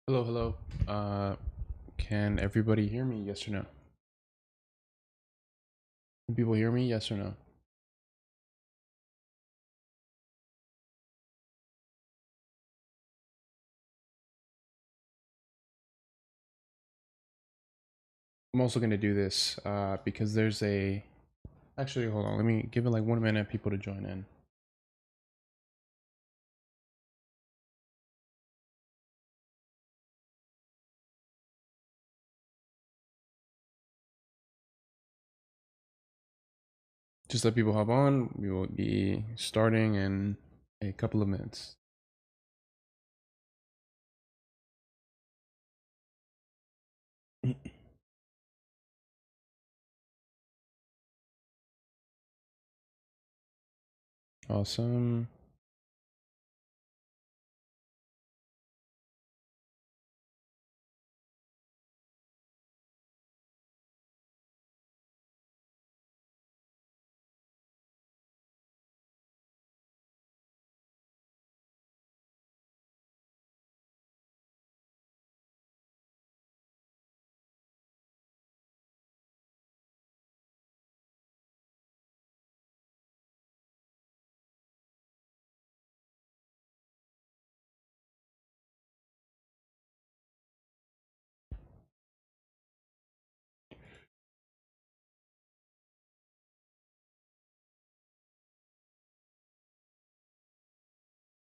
Hello, hello. Can everybody hear me? Yes or no? Can people hear me? Yes or no? I'm also gonna do this because there's a. Actually, hold on. Let me give it like 1 minute people to join in. Just let people hop on. We will be starting in a couple of minutes. Awesome.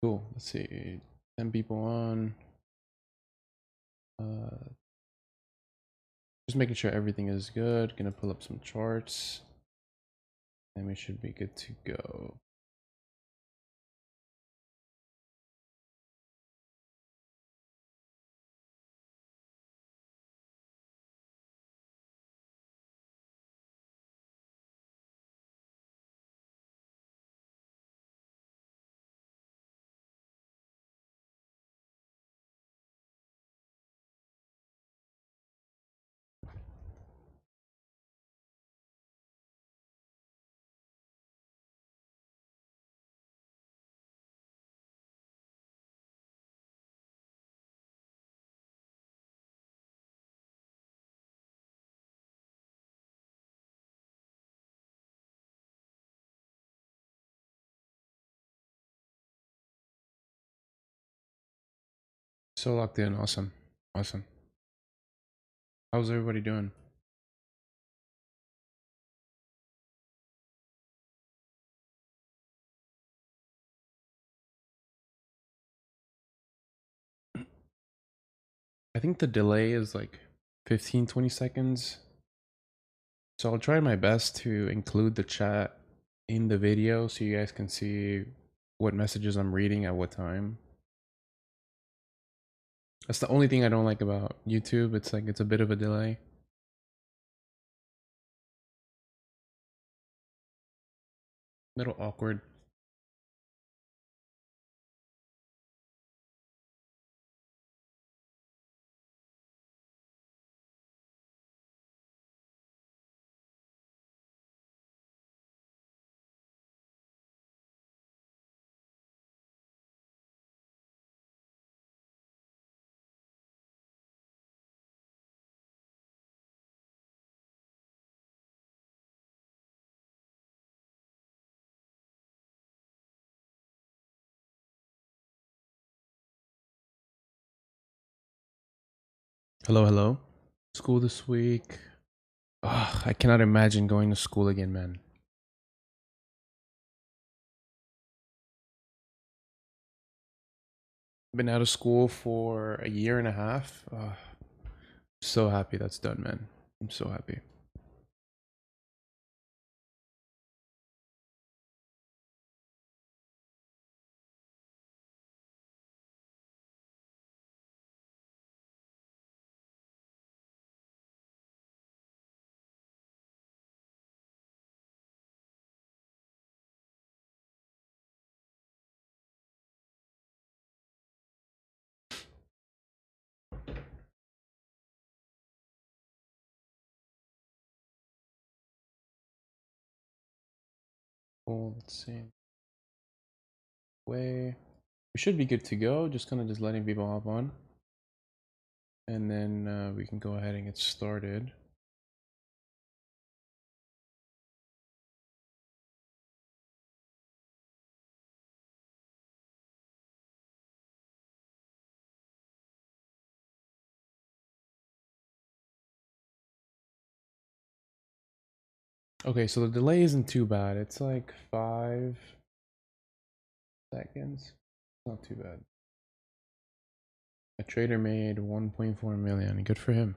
Cool. Let's see. 10 people on. Just making sure everything is good. Gonna pull up some charts. And we should be good to go. So locked in. Awesome. Awesome. How's everybody doing? I think the delay is like 15-20 seconds. So I'll try my best to include the chat in the video so you guys can see what messages I'm reading at what time. That's the only thing I don't like about YouTube. It's like it's a bit of a delay. Little awkward. Hello, hello. School this week. Ugh, I cannot imagine going to school again, man. Been out of school for a year and a half. So happy that's done, man. I'm so happy. Cool, let's see. We should be good to go. Just kind of just letting people hop on. and then we can go ahead and get started. Okay, so the delay isn't too bad. It's like 5 seconds. Not too bad. A trader made 1.4 million. Good for him.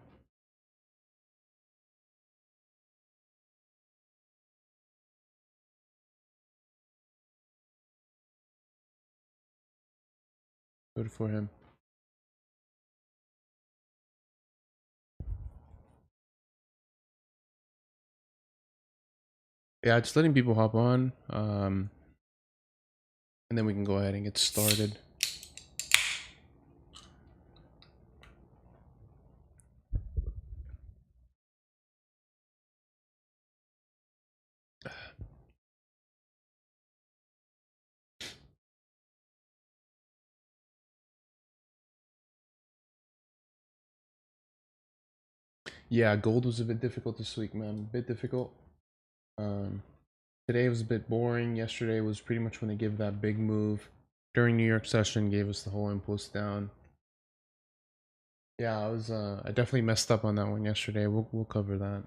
Good for him. Yeah, just letting people hop on. And then we can go ahead and get started. Yeah, gold was a bit difficult this week, man. A bit difficult. Today was a bit boring. Yesterday was pretty much when they gave that big move. During New York session, gave us the whole impulse down. Yeah, I definitely messed up on that one yesterday. We'll cover that.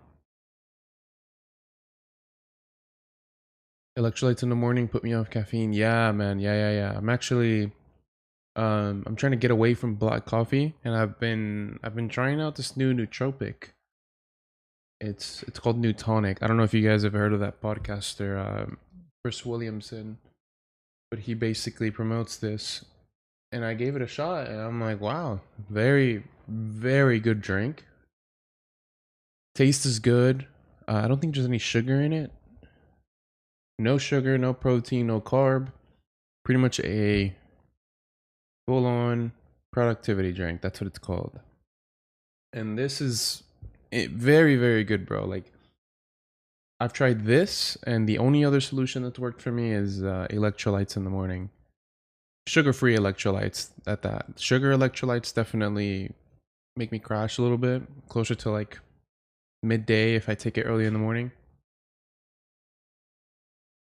Electrolytes in the morning put me off caffeine. Yeah, man. Yeah. I'm actually I'm trying to get away from black coffee, and I've been trying out this new nootropic. It's called New Tonic. I don't know if you guys have heard of that podcaster, Chris Williamson, but he basically promotes this, and I gave it a shot, and I'm like, wow, very good drink. Taste is good. I don't think there's any sugar in it. No sugar, no protein, no carb. Pretty much a full-on productivity drink. That's what it's called. And this is very good, bro. Like, I've tried this, and the only other solution that's worked for me is electrolytes in the morning. Sugar-free electrolytes at that. Sugar electrolytes definitely make me crash a little bit, closer to like midday if I take it early in the morning.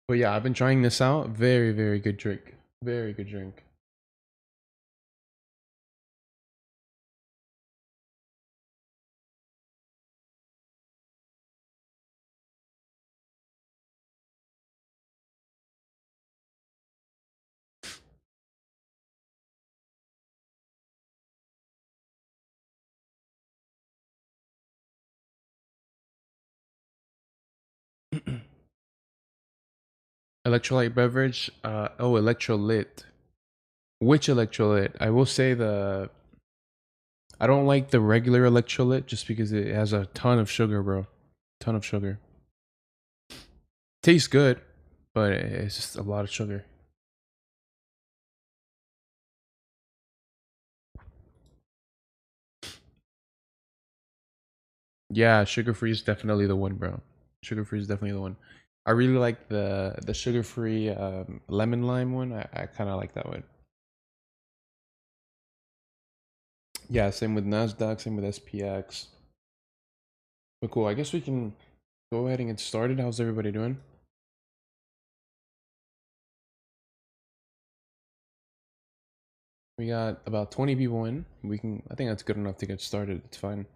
But yeah, I've been trying this out. Very good drink. Very good drink. Electrolyte beverage. Oh, electrolyte. Which electrolyte? I will say I don't like the regular electrolyte just because it has a ton of sugar, bro. Ton of sugar. Tastes good, but it's just a lot of sugar. Yeah, sugar free is definitely the one, bro. Sugar free is definitely the one. I really like the sugar free lemon lime one. I kind of like that one. Yeah, same with Nasdaq, same with SPX. But cool. I guess we can go ahead and get started. How's everybody doing? We got about 20 people in. I think that's good enough to get started. It's fine.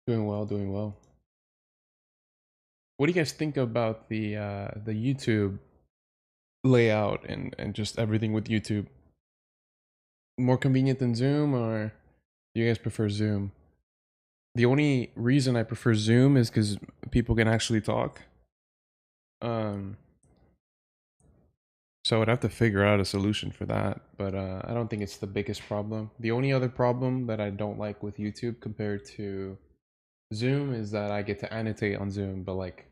Doing well, doing well. What do you guys think about the YouTube layout and just everything with YouTube? More convenient than Zoom, or do you guys prefer Zoom? The only reason I prefer Zoom is because people can actually talk. So I'd have to figure out a solution for that, but I don't think it's the biggest problem. The only other problem that I don't like with YouTube compared to Zoom is that I get to annotate on Zoom, but like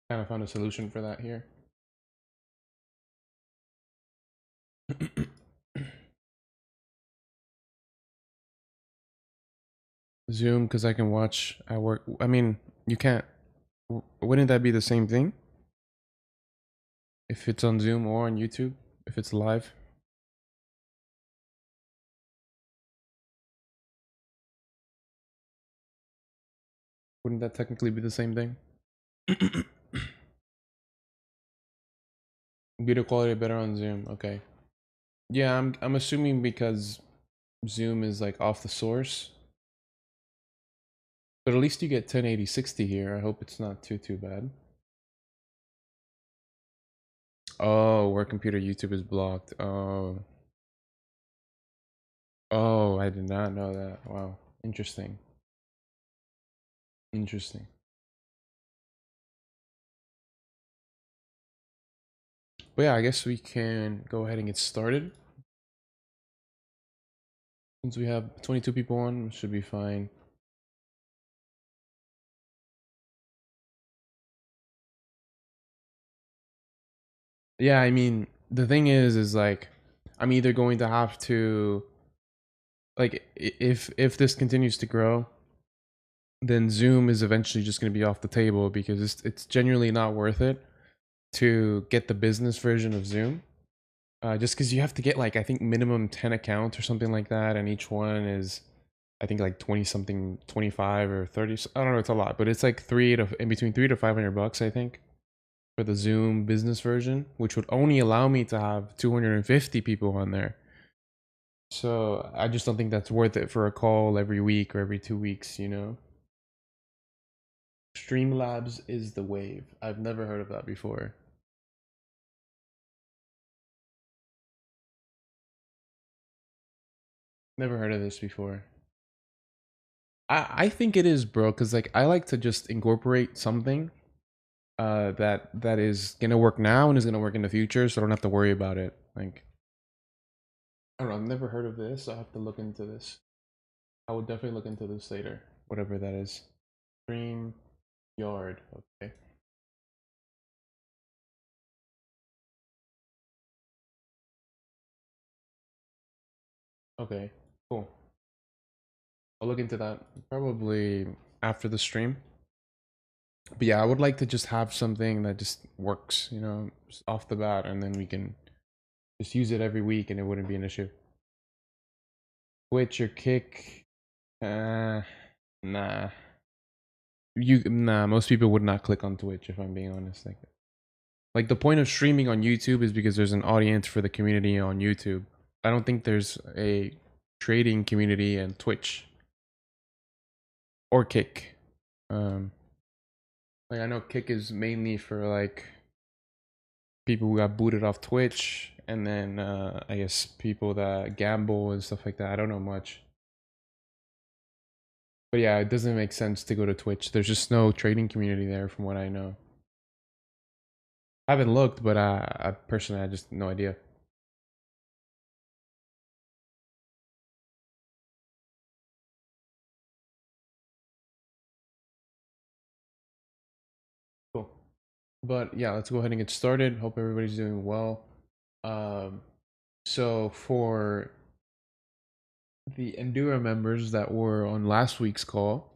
kind of found a solution for that here. Zoom because I can watch at work. I mean, you can't. Wouldn't that be the same thing? If it's on Zoom or on YouTube, if it's live? Wouldn't that technically be the same thing? Video quality better on Zoom. Okay. Yeah, I'm assuming because Zoom is like off the source. But at least you get 1080 60 here. I hope it's not too bad. Oh, work computer YouTube is blocked. Oh. Oh, I did not know that. Wow. Interesting. Interesting. But yeah, I guess we can go ahead and get started. Since we have 22 people on, should be fine. Yeah, I mean, the thing is like, I'm either going to have to, like, if this continues to grow, then Zoom is eventually just going to be off the table because it's genuinely not worth it to get the business version of Zoom. Just because you have to get like, I think minimum 10 accounts or something like that, and each one is, I think like 20 something, 25 or 30. I don't know, it's a lot, but it's like in between $300 to $500, I think, for the Zoom business version, which would only allow me to have 250 people on there. So I just don't think that's worth it for a call every week or every 2 weeks, you know? Streamlabs is the wave. I've never heard of that before. Never heard of this before. I think it is, bro, because like I like to just incorporate something that is gonna work now and is gonna work in the future, so I don't have to worry about it. Like, I don't know, I've never heard of this. I have to look into this. I will definitely look into this later, whatever that is. Stream yard. Okay. Okay. Cool. I'll look into that probably after the stream. But yeah, I would like to just have something that just works, you know, just off the bat, and then we can just use it every week, and it wouldn't be an issue. Twitch or Kick? Nah. Most people would not click on Twitch if I'm being honest. Like the point of streaming on YouTube is because there's an audience for the community on YouTube. I don't think there's a trading community in Twitch or Kick. Like I know Kick is mainly for like people who got booted off Twitch, and then I guess people that gamble and stuff like that. I don't know much. But yeah, it doesn't make sense to go to Twitch. There's just no trading community there from what I know. I haven't looked, but I personally, I just no idea. Cool. But yeah, let's go ahead and get started. Hope everybody's doing well. So for the Endura members that were on last week's call,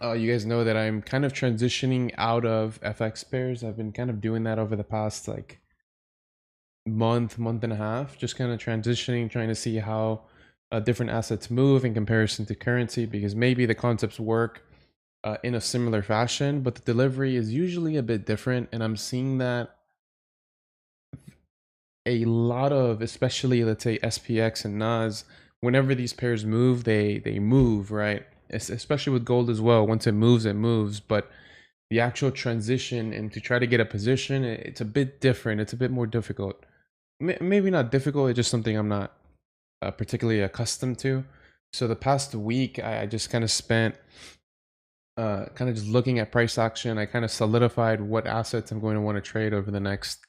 you guys know that I'm kind of transitioning out of FX pairs. I've been kind of doing that over the past like month and a half, just kind of transitioning, trying to see how different assets move in comparison to currency, because maybe the concepts work in a similar fashion, but the delivery is usually a bit different. And I'm seeing that a lot of, especially let's say SPX and NAS, whenever these pairs move, they move, right? Especially with gold as well. Once it moves, but the actual transition and to try to get a position, it's a bit different. It's a bit more difficult. Maybe not difficult, it's just something I'm not particularly accustomed to. So the past week, I just kind of spent kind of just looking at price action. I kind of solidified what assets I'm going to want to trade over the next,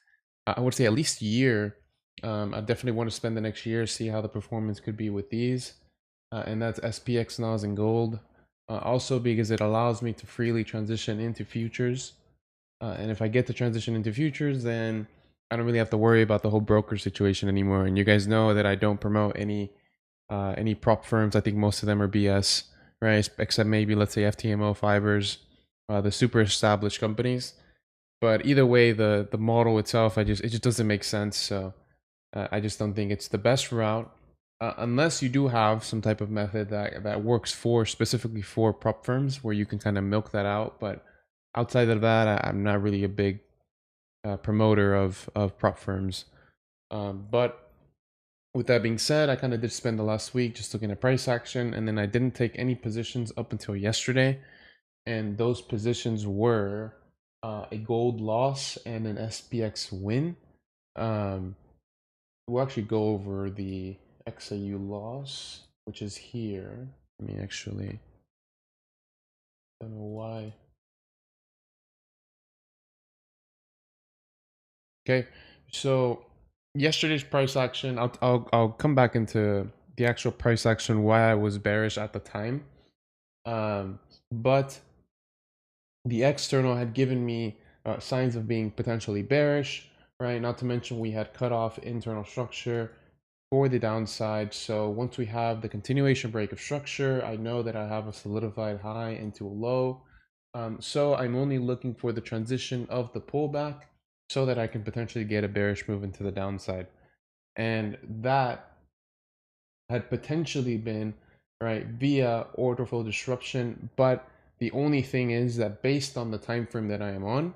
I would say at least year. I definitely want to spend the next year, see how the performance could be with these. And that's SPX, NAS, and gold. Also because it allows me to freely transition into futures. And if I get to transition into futures, then I don't really have to worry about the whole broker situation anymore. And you guys know that I don't promote any prop firms. I think most of them are BS, right? Except maybe, let's say, FTMO Fibers, the super established companies. But either way, the model itself, it just doesn't make sense. So I just don't think it's the best route, unless you do have some type of method that works for specifically for prop firms where you can kind of milk that out. But outside of that, I'm not really a big promoter of prop firms. But with that being said, I kind of did spend the last week just looking at price action, and then I didn't take any positions up until yesterday. And those positions were a gold loss and an SPX win. We'll actually go over the XAU loss, which is here. Let me actually, don't know why. Okay, so yesterday's price action, I'll come back into the actual price action, why I was bearish at the time. But the external had given me signs of being potentially bearish, right? Not to mention we had cut off internal structure for the downside. So once we have the continuation break of structure, I know that I have a solidified high into a low. So I'm only looking for the transition of the pullback so that I can potentially get a bearish move into the downside. And that had potentially been, right, via order flow disruption. But the only thing is that based on the time frame that I am on,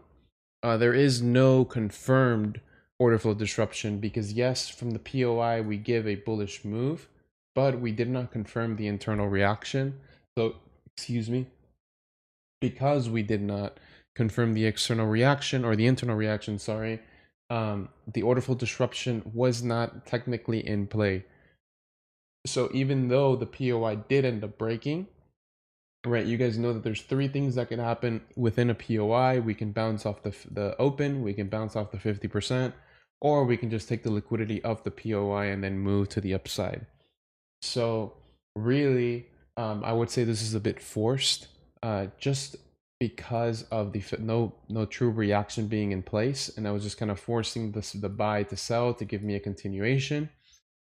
there is no confirmed order flow disruption, because yes, from the POI we give a bullish move, but we did not confirm the internal reaction. So, excuse me, because we did not confirm the external reaction, or the internal reaction, sorry, the order flow disruption was not technically in play. So even though the POI did end up breaking, right, you guys know that there's three things that can happen within a POI. We can bounce off the open, we can bounce off the 50%, or we can just take the liquidity of the POI and then move to the upside. So really, I would say this is a bit forced, just because of the no true reaction being in place, and I was just kind of forcing the buy to sell to give me a continuation,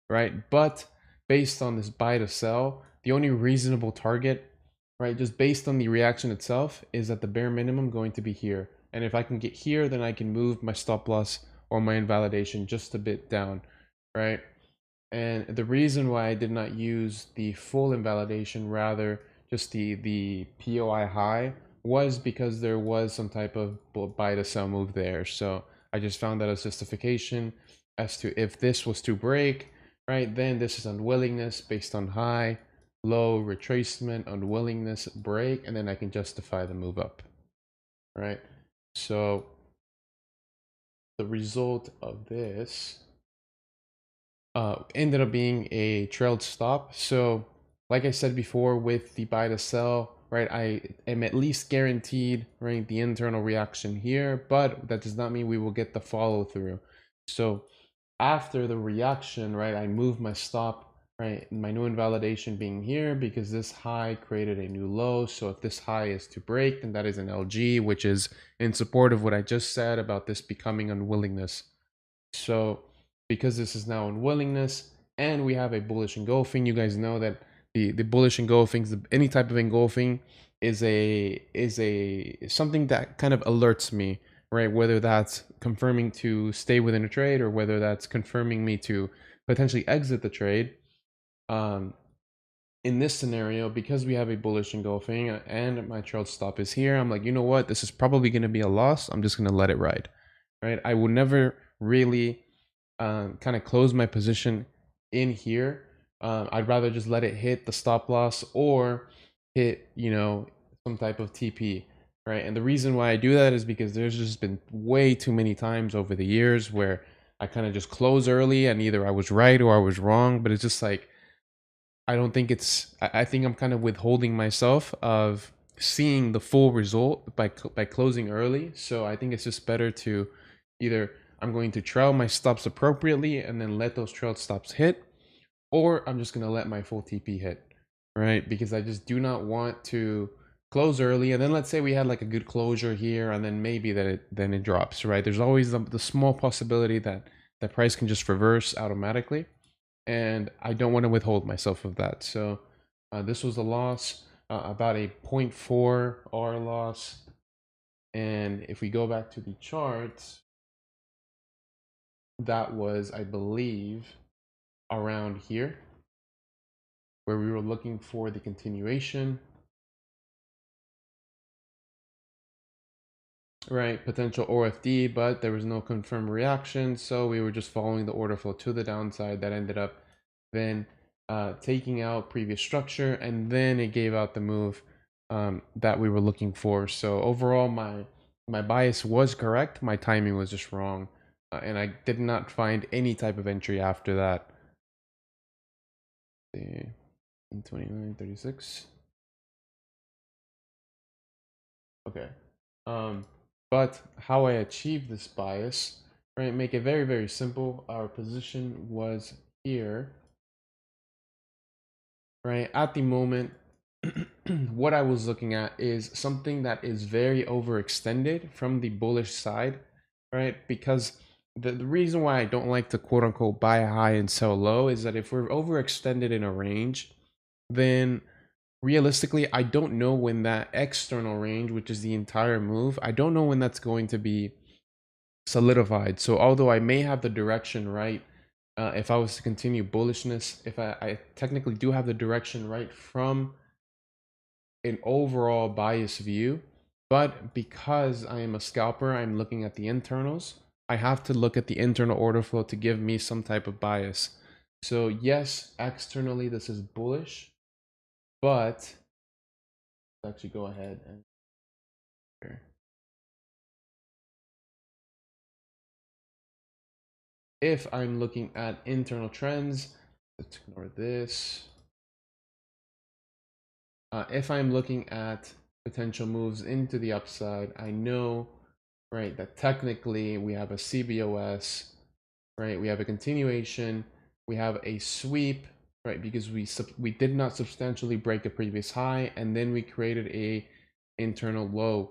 right? But based on this buy to sell, the only reasonable target, right, just based on the reaction itself, is at the bare minimum going to be here. And if I can get here, then I can move my stop loss or my invalidation just a bit down, right? And the reason why I did not use the full invalidation, rather just the POI high, was because there was some type of buy to sell move there. So I just found that as justification as to if this was to break, right, then this is unwillingness based on high, low, retracement, unwillingness, break, and then I can justify the move up, right? So the result of this ended up being a trailed stop. So like I said before, with the buy to sell, right, I am at least guaranteed, right, the internal reaction here, but that does not mean we will get the follow through. So after the reaction, right, I move my stop, right, my new invalidation being here because this high created a new low. So if this high is to break, then that is an LG, which is in support of what I just said about this becoming unwillingness. So because this is now unwillingness and we have a bullish engulfing, you guys know that the bullish engulfings, any type of engulfing is something that kind of alerts me, right? Whether that's confirming to stay within a trade or whether that's confirming me to potentially exit the trade. In this scenario, because we have a bullish engulfing and my trailed stop is here, I'm like, you know what? This is probably going to be a loss. I'm just going to let it ride, right? I would never really kind of close my position in here. I'd rather just let it hit the stop loss or hit, you know, some type of TP, right? And the reason why I do that is because there's just been way too many times over the years where I kind of just close early and either I was right or I was wrong, but it's just like, I don't think it's, I think I'm kind of withholding myself of seeing the full result by closing early. So I think it's just better to either I'm going to trail my stops appropriately and then let those trailed stops hit, or I'm just going to let my full TP hit, right? Because I just do not want to close early, and then let's say we had like a good closure here, and then maybe then it drops, right? There's always the small possibility that the price can just reverse automatically, and I don't want to withhold myself of that. So this was a loss, about a 0.4 R loss. And if we go back to the charts, that was, I believe, around here, where we were looking for the continuation, right? Potential OFD, but there was no confirmed reaction. So we were just following the order flow to the downside that ended up then taking out previous structure, and then it gave out the move that we were looking for. So overall, my bias was correct. My timing was just wrong. And I did not find any type of entry after that. See, 29.36. Okay. But how I achieved this bias, right? Make it very, very simple. Our position was here, right? At the moment, what I was looking at is something that is very overextended from the bullish side, right? Because the reason why I don't like to quote unquote buy high and sell low is that if we're overextended in a range, then realistically, I don't know when that external range, which is the entire move, I don't know when that's going to be solidified. So although I may have the direction right, if I was to continue bullishness, if I technically do have the direction right from an overall bias view, but because I am a scalper, I'm looking at the internals. I have to look at the internal order flow to give me some type of bias. So yes, externally this is bullish, but let's actually go ahead and here. If I'm looking at internal trends, let's ignore this. If I'm looking at potential moves into the upside, I know, right, that technically we have a CBOS, right? We have a continuation, we have a sweep, right? Because we did not substantially break a previous high, and then we created a internal low.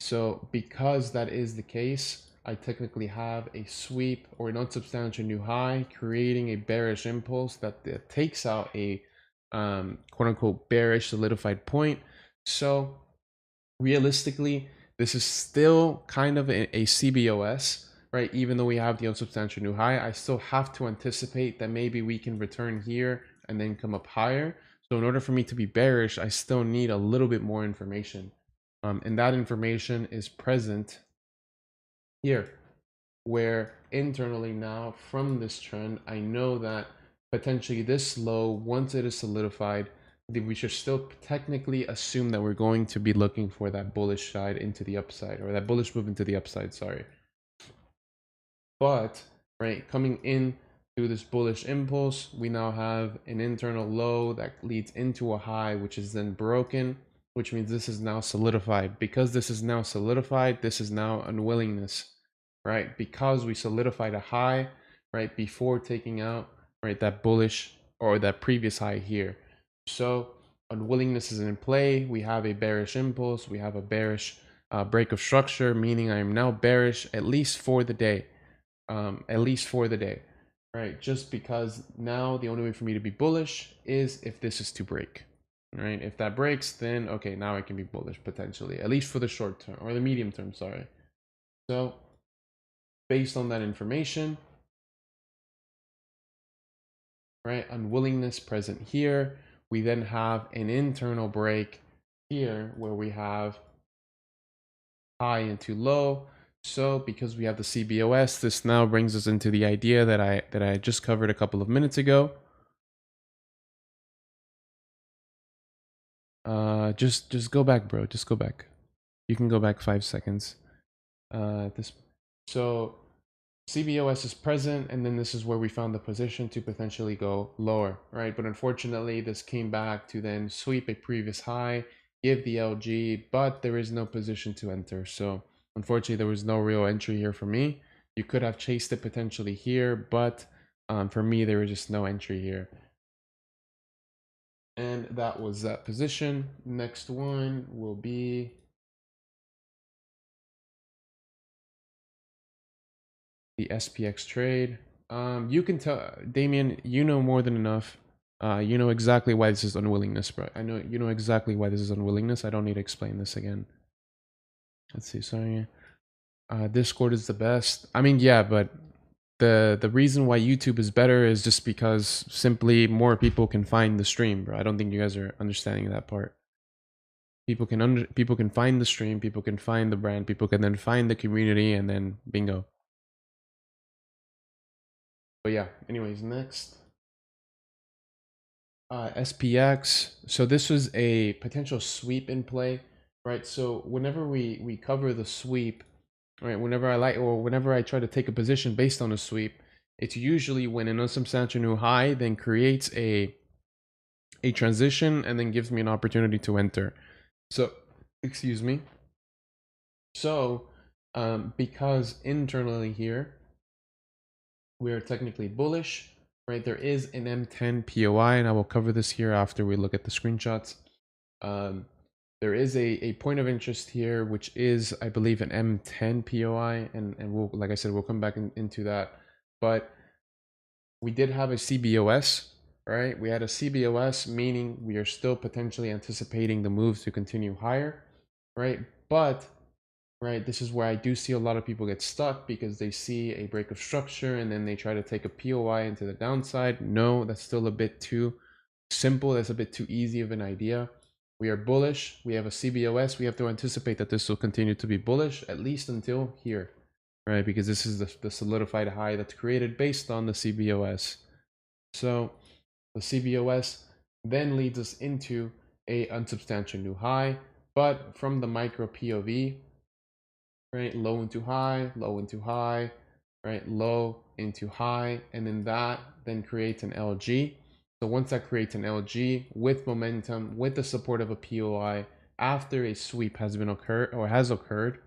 So because that is the case, I technically have a sweep or an unsubstantial new high, creating a bearish impulse that takes out a quote unquote bearish solidified point. So realistically, this is still kind of a CBOS, right? Even though we have the unsubstantial new high, I still have to anticipate that maybe we can return here and then come up higher. So in order for me to be bearish, I still need a little bit more information. And that information is present here, where internally now from this trend, I know that potentially this low, once it is solidified, we should still technically assume that we're going to be looking for that bullish side into the upside, or that bullish move into the upside, sorry. But, right, coming in through this bullish impulse, we now have an internal low that leads into a high, which is then broken, which means this is now solidified. Because this is now solidified, this is now unwillingness, right? Because we solidified a high, right, before taking out, right, that bullish or that previous high here. So unwillingness is in play. We have a bearish impulse. We have a bearish break of structure, meaning I am now bearish at least for the day. Right? Just because now the only way for me to be bullish is if this is to break, right? If that breaks, then okay, now I can be bullish potentially, at least for the short term or the medium term, sorry. So based on that information, right, unwillingness present here, we then have an internal break here where we have high into low. So because we have the CBOS, this now brings us into the idea that I just covered a couple of minutes ago. Just go back, bro. Just go back. You can go back 5 seconds. So CBOS is present, and then this is where we found the position to potentially go lower, right? But unfortunately, this came back to then sweep a previous high, give the LG, but there is no position to enter. So unfortunately, there was no real entry here for me. You could have chased it potentially here, but for me, there was just no entry here. And that was that position. Next one will be the SPX trade. You can tell, Damien, you know more than enough. You know exactly why this is unwillingness, bro. I know you know exactly why this is unwillingness. I don't need to explain this again. Let's see, sorry. Discord is the best. I mean, yeah, but the reason why YouTube is better is just because simply more people can find the stream, bro. I don't think you guys are understanding that part. People can find the stream, people can find the brand, people can then find the community, and then bingo. But yeah, anyways, next. SPX. So this was a potential sweep in play, right? So whenever we cover the sweep, right? Whenever I try to take a position based on a sweep, it's usually when an unsubstantial new high then creates a transition and then gives me an opportunity to enter. So, excuse me. So, because internally here, we are technically bullish, right? There is an M10 POI, and I will cover this here after we look at the screenshots. There is a point of interest here, which is, I believe, an M10 POI, and we'll, like I said, we'll come back into that. But we did have a CBOS, right? We had a CBOS, meaning we are still potentially anticipating the moves to continue higher, right? But right, this is where I do see a lot of people get stuck because they see a break of structure and then they try to take a POI into the downside. No, that's still a bit too simple. That's a bit too easy of an idea. We are bullish. We have a CBOS. We have to anticipate that this will continue to be bullish at least until here, right? Because this is the solidified high that's created based on the CBOS. So the CBOS then leads us into a unsubstantial new high, but from the micro POV, right? Low into high, right? Low into high, and then that then creates an LG. So once that creates an LG with momentum, with the support of a POI, after a sweep has occurred,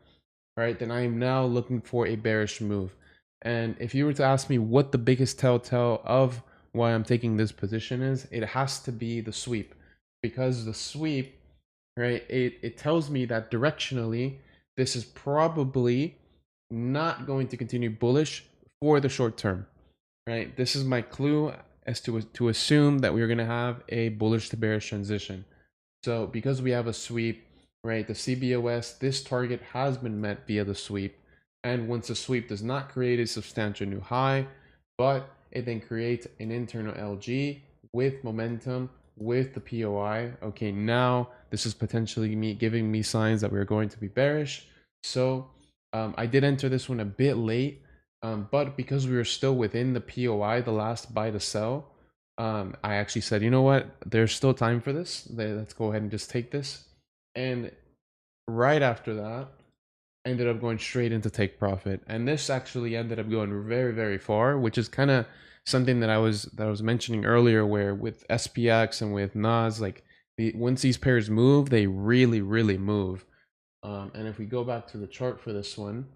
right? Then I am now looking for a bearish move. And if you were to ask me what the biggest telltale of why I'm taking this position is, it has to be the sweep, because the sweep, right? It tells me that directionally, this is probably not going to continue bullish for the short term, right? This is my clue as to assume that we're going to have a bullish to bearish transition. So because we have a sweep, right, the CBOS, this target has been met via the sweep. And once the sweep does not create a substantial new high, but it then creates an internal LG with momentum, with the POI, okay, now this is potentially giving me signs that we're going to be bearish. So I did enter this one a bit late, but because we were still within the POI, the last buy to sell, I actually said, you know what, there's still time for this. Let's go ahead and just take this. And right after that, I ended up going straight into take profit. And this actually ended up going very, very far, which is kind of something that I was mentioning earlier, where with SPX and with NAS, like once these pairs move, they really, really move. And if we go back to the chart for this one,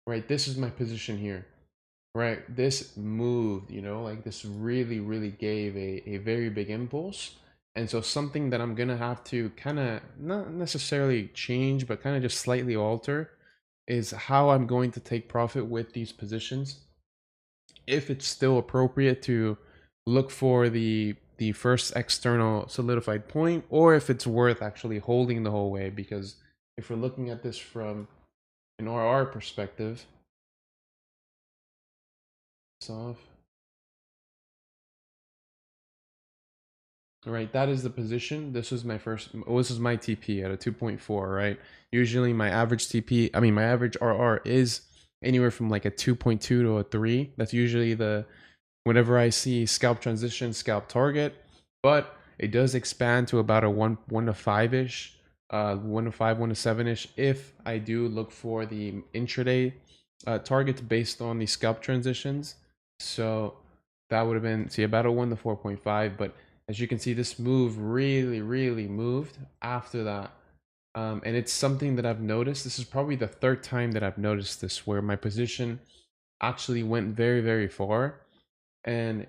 right, this is my position here, right? This moved, you know, like this really, really gave a very big impulse. And so something that I'm gonna have to kind of not necessarily change, but kind of just slightly alter is how I'm going to take profit with these positions. If it's still appropriate to look for the first external solidified point, or if it's worth actually holding the whole way. Because if we're looking at this from an RR perspective, off. Right, that is the position. This was my TP at a 2.4, right? Usually my average TP, I mean my average RR is anywhere from like a 2.2 to a 3. That's usually whenever I see scalp transition, scalp target, but it does expand to about a 1 to 5-ish, 1 to 5, 1 to 7-ish if I do look for the intraday targets based on the scalp transitions. So that would have been, see, about a 1 to 4.5, but as you can see, this move really, really moved after that. And it's something that I've noticed. This is probably the third time that I've noticed this, where my position actually went very, very far. And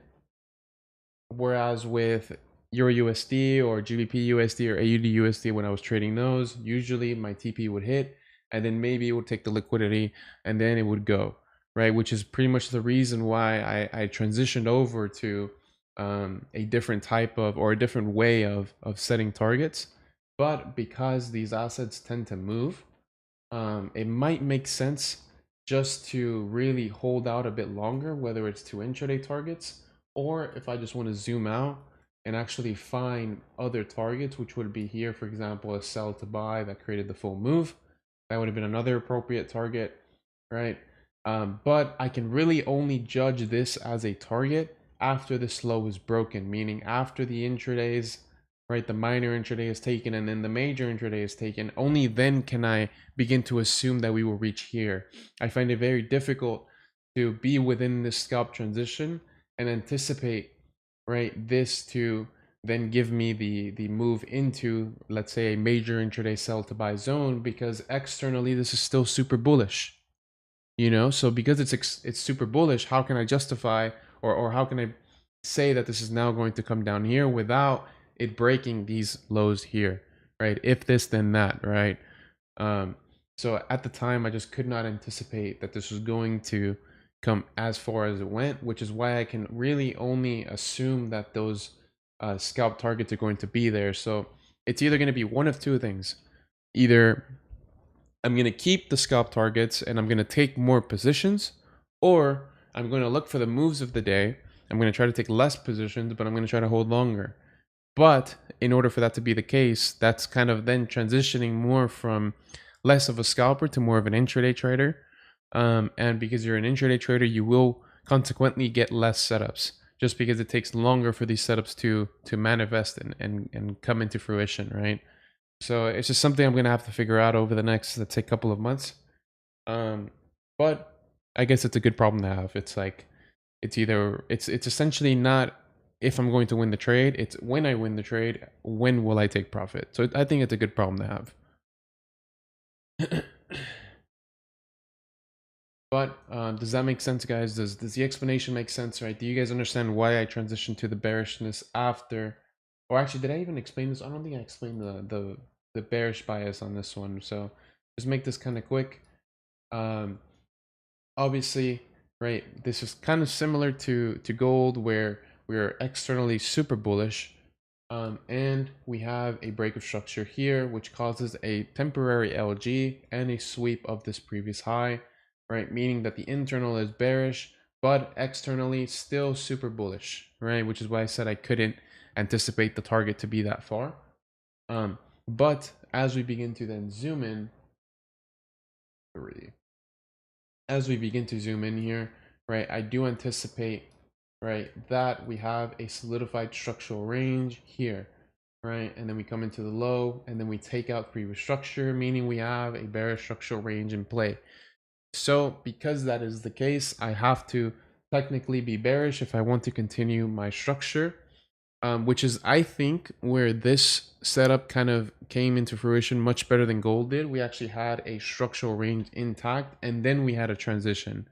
whereas with Euro USD or GBPUSD or AUD-USD, when I was trading those, usually my TP would hit, and then maybe it would take the liquidity, and then it would go, right? Which is pretty much the reason why I transitioned over to a different type of, or a different way of setting targets. But because these assets tend to move, it might make sense just to really hold out a bit longer, whether it's to intraday targets, or if I just want to zoom out and actually find other targets, which would be here, for example, a sell to buy that created the full move. That would have been another appropriate target, right? But I can really only judge this as a target after this low is broken, meaning after the intradays, right, the minor intraday is taken and then the major intraday is taken. Only then can I begin to assume that we will reach here. I find it very difficult to be within this scalp transition and anticipate, right, this to then give me the move into, let's say, a major intraday sell to buy zone, because externally this is still super bullish, you know. So because it's super bullish, how can I justify, or how can I say that this is now going to come down here without it breaking these lows here, right? If this, then that, right? So at the time, I just could not anticipate that this was going to come as far as it went, which is why I can really only assume that those scalp targets are going to be there. So it's either going to be one of two things. Either I'm going to keep the scalp targets and I'm going to take more positions, or I'm going to look for the moves of the day. I'm going to try to take less positions, but I'm going to try to hold longer. But in order for that to be the case, that's kind of then transitioning more from less of a scalper to more of an intraday trader. And because you're an intraday trader, you will consequently get less setups, just because it takes longer for these setups to manifest and come into fruition, right? So it's just something I'm going to have to figure out over the next, let's say, couple of months. But I guess it's a good problem to have. It's like, it's essentially not if I'm going to win the trade, it's when I win the trade, when will I take profit? So I think it's a good problem to have. But does that make sense, guys? Does the explanation make sense, right? Do you guys understand why I transitioned to the bearishness after? Or actually, did I even explain this? I don't think I explained the bearish bias on this one. So just make this kind of quick. Obviously, right, this is kind of similar to gold, where we're externally super bullish, and we have a break of structure here, which causes a temporary LG and a sweep of this previous high, right? Meaning that the internal is bearish, but externally still super bullish, right? Which is why I said I couldn't anticipate the target to be that far. But as we begin to then zoom in, here, right, I do anticipate, right, that we have a solidified structural range here, right? And then we come into the low, and then we take out previous structure, meaning we have a bearish structural range in play. So because that is the case, I have to technically be bearish if I want to continue my structure, which is, I think, where this setup kind of came into fruition much better than gold did. We actually had a structural range intact, and then we had a transition,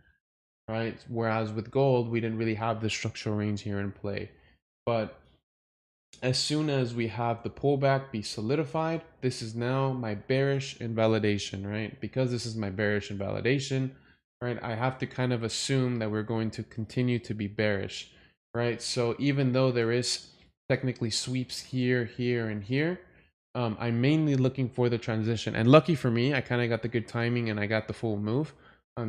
right? Whereas with gold, we didn't really have the structural range here in play. But as soon as we have the pullback be solidified, this is now my bearish invalidation, right? Because this is my bearish invalidation, right, I have to kind of assume that we're going to continue to be bearish, right? So even though there is technically sweeps here, here, and here, I'm mainly looking for the transition. And lucky for me, I kind of got the good timing and I got the full move,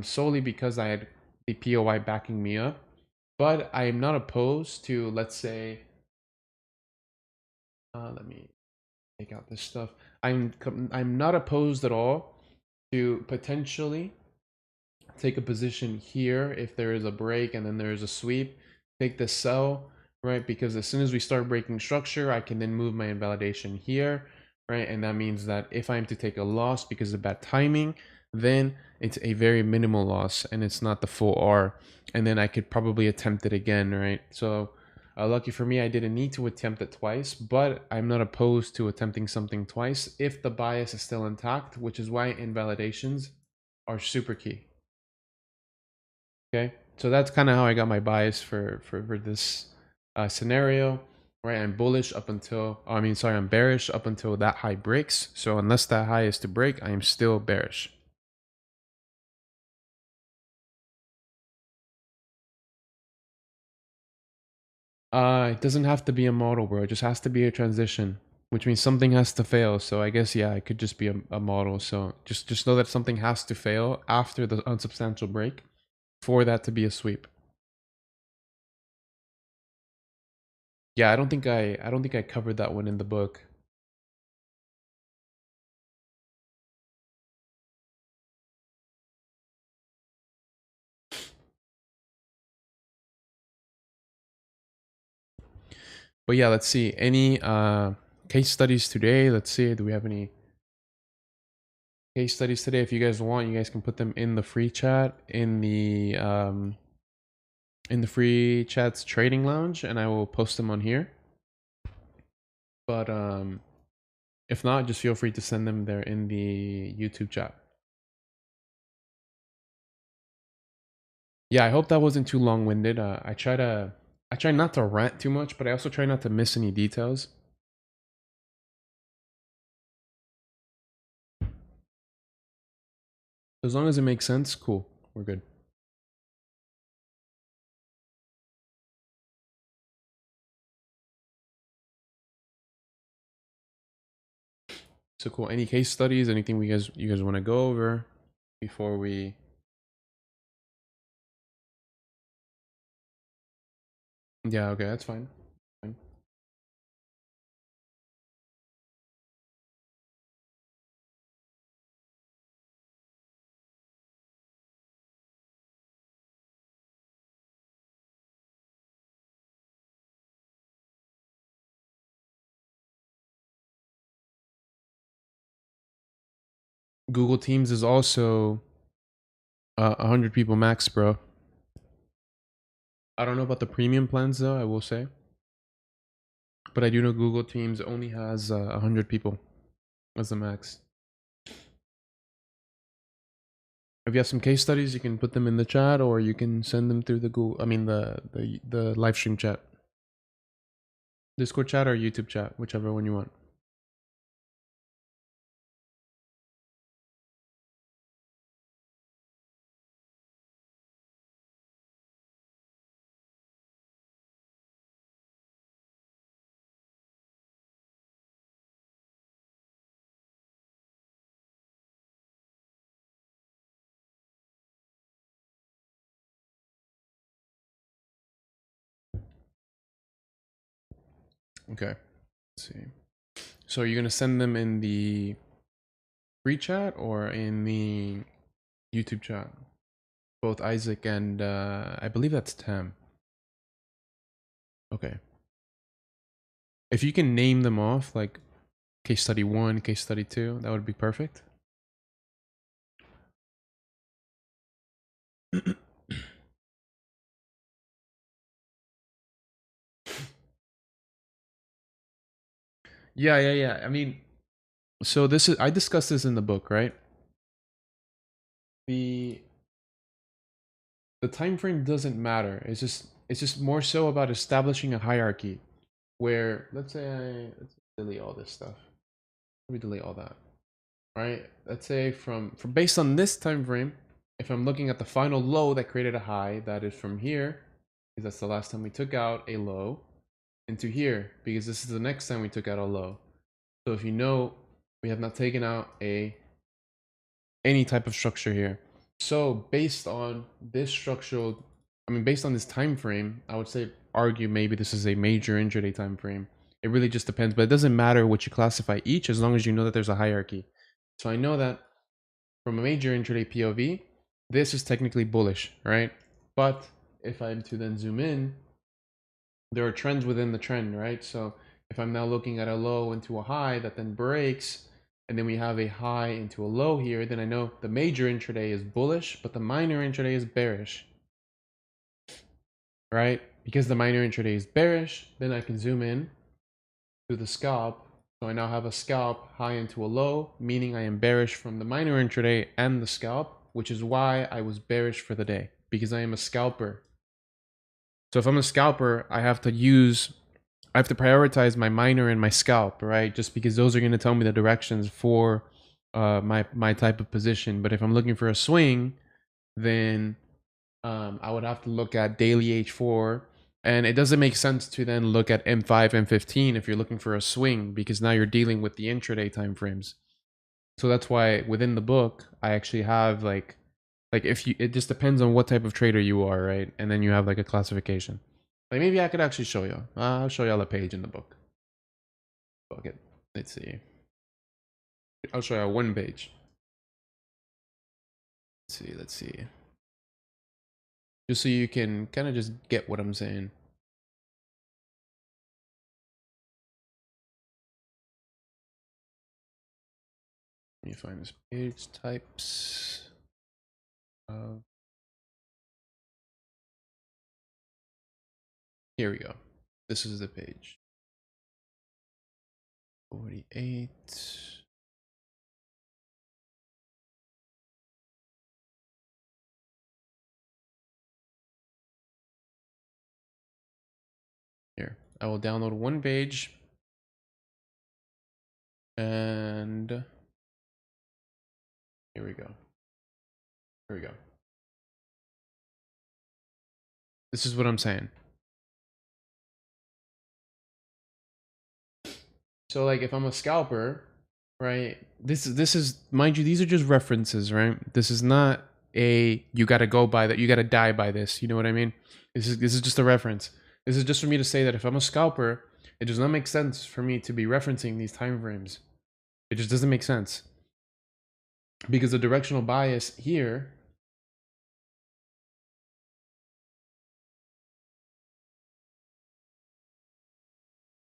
solely because I had the POI backing me up. But I am not opposed to, let's say, let me take out this stuff. I'm not opposed at all to potentially take a position here if there is a break and then there is a sweep. Take the sell, right? Because as soon as we start breaking structure, I can then move my invalidation here, right? And that means that if I'm to take a loss because of bad timing, then it's a very minimal loss and it's not the full R. And then I could probably attempt it again, right? So lucky for me, I didn't need to attempt it twice, but I'm not opposed to attempting something twice if the bias is still intact, which is why invalidations are super key. Okay, So that's kind of how I got my bias for this scenario, right? I'm bullish up until, I'm bearish up until that high breaks. So unless that high is to break, I am still bearish. It doesn't have to be a model, bro. It just has to be a transition, which means something has to fail. So I guess, yeah, it could just be a model. So just know that something has to fail after the unsubstantial break for that to be a sweep. Yeah, I don't think I covered that one in the book. But yeah, let's see. Any case studies today? Let's see. Do we have any case studies today? If you guys want, you guys can put them in the free chat in the free chat's trading lounge, and I will post them on here. But if not, just feel free to send them there in the YouTube chat. Yeah, I hope that wasn't too long-winded. I try not to rant too much, but I also try not to miss any details. As long as it makes sense, cool. We're good. So cool. Any case studies? Anything you guys want to go over before we? Yeah. Okay, that's fine. Fine. Google Teams is also 100 people max, bro. I don't know about the premium plans though. I will say, but I do know Google Teams only has 100 people as the max. If you have some case studies, you can put them in the chat, or you can send them through the Google. I mean the live stream chat, Discord chat or YouTube chat, whichever one you want. Okay. Let's see. So you're gonna send them in the free chat or in the YouTube chat? Both Isaac and I believe that's Tam. Okay. If you can name them off, like case study 1, case study 2, that would be perfect. Yeah. I mean, so I discussed this in the book, right? The time frame doesn't matter. It's just more so about establishing a hierarchy where let's delete all this stuff. Let me delete all that. Right? Let's say from based on this time frame, if I'm looking at the final low that created a high, that is from here, because that's the last time we took out a low, into here, because this is the next time we took out a low. So if you know, we have not taken out any type of structure here. So based on this structural, based on this time frame, I would say argue maybe this is a major intraday time frame. It really just depends, but it doesn't matter what you classify each as long as you know that there's a hierarchy. So I know that from a major intraday POV, this is technically bullish, right? But if I'm to then zoom in, there are trends within the trend, right? So if I'm now looking at a low into a high that then breaks, and then we have a high into a low here, then I know the major intraday is bullish, but the minor intraday is bearish, right? Because the minor intraday is bearish, then I can zoom in to the scalp. So I now have a scalp high into a low, meaning I am bearish from the minor intraday and the scalp, which is why I was bearish for the day, because I am a scalper. So if I'm a scalper, I have to prioritize my minor and my scalp, right? Just because those are going to tell me the directions for my type of position. But if I'm looking for a swing, then I would have to look at daily H4. And it doesn't make sense to then look at M5, M15 if you're looking for a swing, because now you're dealing with the intraday time frames. So that's why within the book, I actually have like if you, it just depends on what type of trader you are, right? And then you have like a classification. Like maybe I could actually show you. I'll show y'all a page in the book. Fuck it. Let's see. I'll show you one page. Let's see. Just so you can kind of just get what I'm saying. Let me find this page types. Here we go. This is the page. 48. Here, I will download one page. And here we go. Here we go. This is what I'm saying. So like if I'm a scalper, right? This is mind you, these are just references, right? This is not a you got to go by that, you got to die by this, you know what I mean? This is just a reference. This is just for me to say that if I'm a scalper, it does not make sense for me to be referencing these time frames. It just doesn't make sense. Because the directional bias here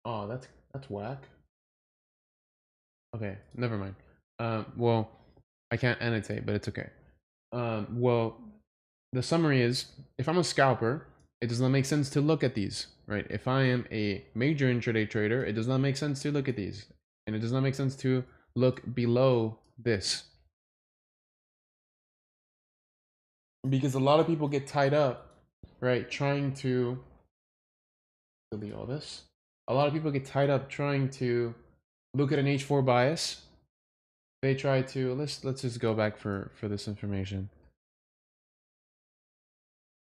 oh, that's whack. Okay, never mind. Well, I can't annotate, but it's okay. Well, the summary is, if I'm a scalper, it does not make sense to look at these, right? If I am a major intraday trader, it does not make sense to look at these. And it does not make sense to look below this. Because a lot of people get tied up, right, trying to delete all this. A lot of people get tied up trying to look at an H4 bias. They try to, let's just go back for this information.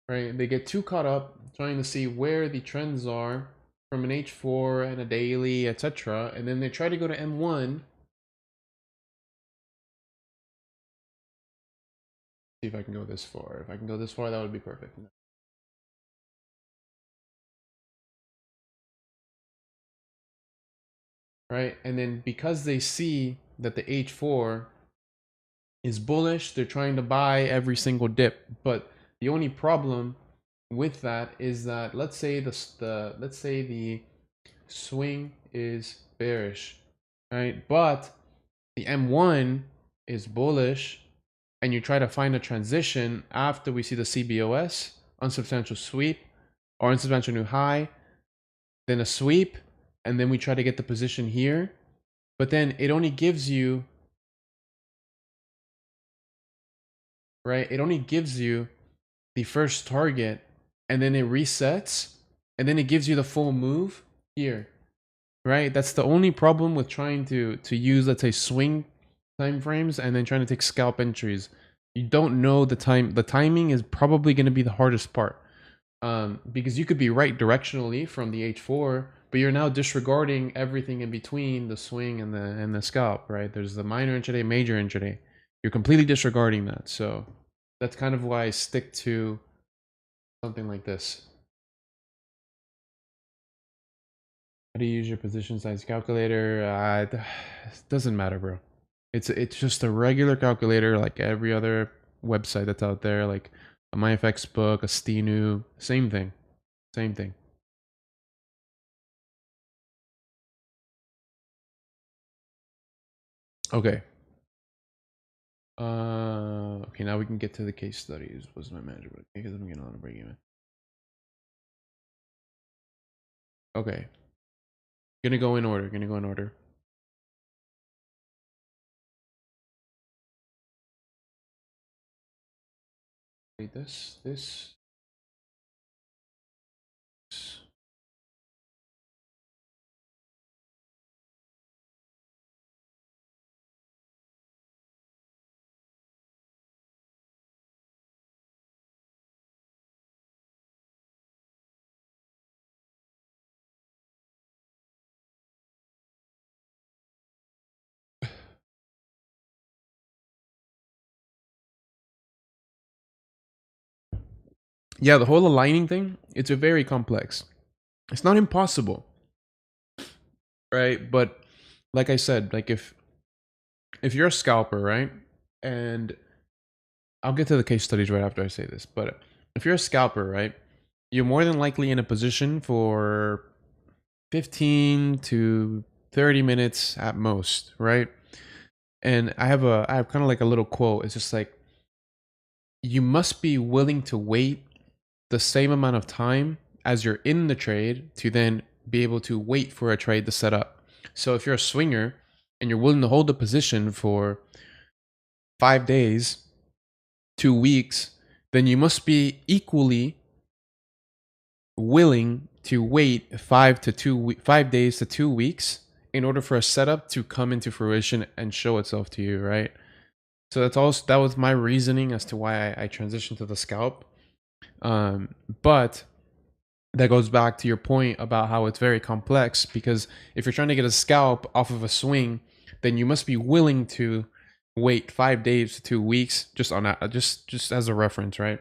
Right, they get too caught up trying to see where the trends are from an H4 and a daily, etc. And then they try to go to M1. See if I can go this far. If I can go this far, that would be perfect. Right, and then because they see that the H4 is bullish, they're trying to buy every single dip. But the only problem with that is that let's say the swing is bearish, right? But the M1 is bullish, and you try to find a transition after we see the CBOS, unsubstantial sweep, or unsubstantial new high, then a sweep, and then we try to get the position here. But then it only gives you, right? It only gives you the first target, and then it resets, and then it gives you the full move here, right? That's the only problem with trying to use, let's say, swing time frames and then trying to take scalp entries. You don't know the time. The timing is probably going to be the hardest part, because you could be right directionally from the H4, but you're now disregarding everything in between the swing and the scalp, right? There's the minor intraday, major intraday. You're completely disregarding that. So that's kind of why I stick to something like this. How do you use your position size calculator? It doesn't matter, bro. It's just a regular calculator like every other website that's out there, like a MyFX book, a Stinu, same thing. Same thing. Okay. Okay, now we can get to the case studies. What's my manager? Because I'm getting on a break even. Okay. Gonna go in order. wait, this. Yeah, the whole aligning thing, it's a very complex. It's not impossible, right? But like I said, like if you're a scalper, right? And I'll get to the case studies right after I say this, but if you're a scalper, right? You're more than likely in a position for 15 to 30 minutes at most, right? And I have kind of like a little quote. It's just like, you must be willing to wait the same amount of time as you're in the trade to then be able to wait for a trade to set up. So if you're a swinger and you're willing to hold the position for 5 days, 2 weeks, then you must be equally willing to wait 5 days to 2 weeks in order for a setup to come into fruition and show itself to you, right? So that was my reasoning as to why I transitioned to the scalp. But that goes back to your point about how it's very complex, because if you're trying to get a scalp off of a swing, then you must be willing to wait 5 days to 2 weeks, just on that, just as a reference, right?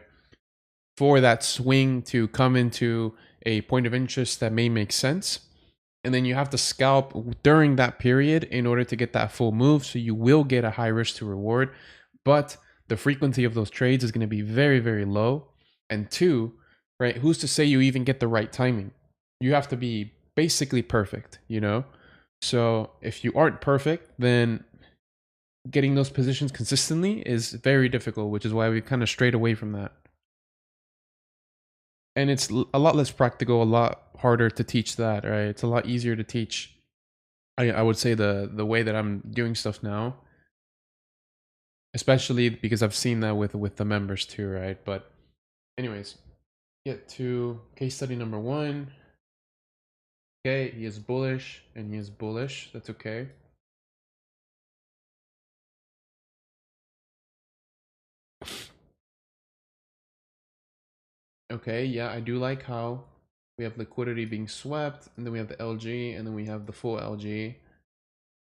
For that swing to come into a point of interest that may make sense. And then you have to scalp during that period in order to get that full move. So you will get a high risk to reward, but the frequency of those trades is going to be very, very low. And two, right, who's to say you even get the right timing? You have to be basically perfect, you know? So if you aren't perfect, then getting those positions consistently is very difficult, which is why we kind of strayed away from that. And it's a lot less practical, a lot harder to teach that, right? It's a lot easier to teach. I would say the way that I'm doing stuff now, especially because I've seen that with the members too, right? But anyways, get to case study number 1. Okay, he is bullish and he is bullish. That's okay. Okay, yeah, I do like how we have liquidity being swept, and then we have the LG, and then we have the full LG.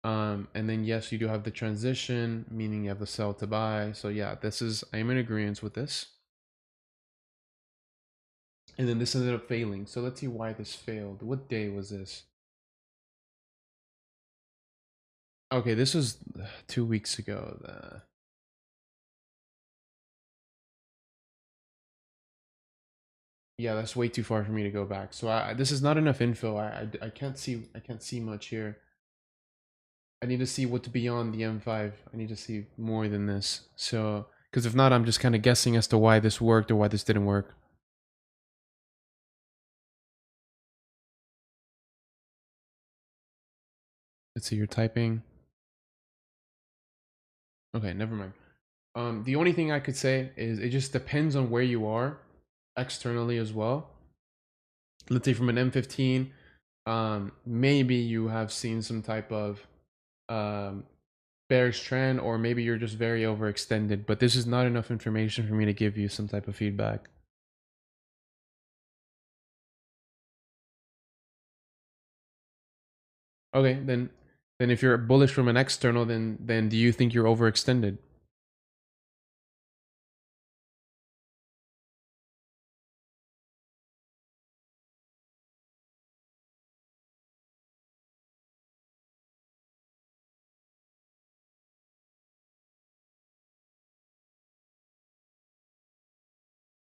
And then yes, you do have the transition, meaning you have the sell to buy. So yeah, I'm in agreement with this. And then this ended up failing. So let's see why this failed. What day was this? Okay, this was 2 weeks ago. Yeah, that's way too far for me to go back. So this is not enough info. I can't see much here. I need to see what's beyond the M5. I need to see more than this. So, because if not, I'm just kind of guessing as to why this worked or why this didn't work. Let's see, you're typing. Okay, never mind. The only thing I could say is it just depends on where you are externally as well. Let's say from an M15, maybe you have seen some type of bearish trend, or maybe you're just very overextended, but this is not enough information for me to give you some type of feedback. Okay, then if you're bullish from an external, then do you think you're overextended?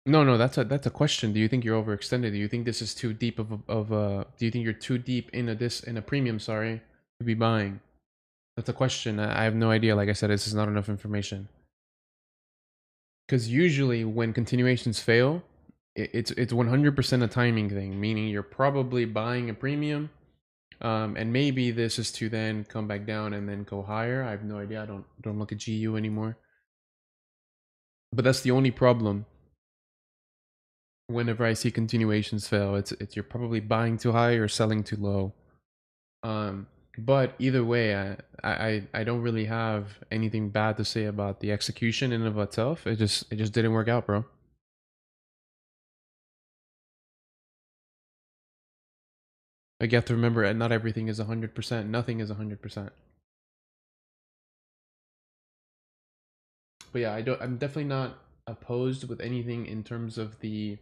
No, that's a question. Do you think you're overextended? Do you think this is too deep do you think you're too deep in a premium, sorry, to be buying? That's a question. I have no idea. Like I said, this is not enough information. Because usually when continuations fail, it's 100% a timing thing, meaning you're probably buying a premium, and maybe this is to then come back down and then go higher. I have no idea. I don't look at GU anymore. But that's the only problem. whenever I see continuations fail, it's you're probably buying too high or selling too low. But either way, I don't really have anything bad to say about the execution in and of itself. It just didn't work out, bro. Like, you have to remember, not everything is 100%. Nothing is 100%. But yeah, I'm definitely not opposed with anything in terms of the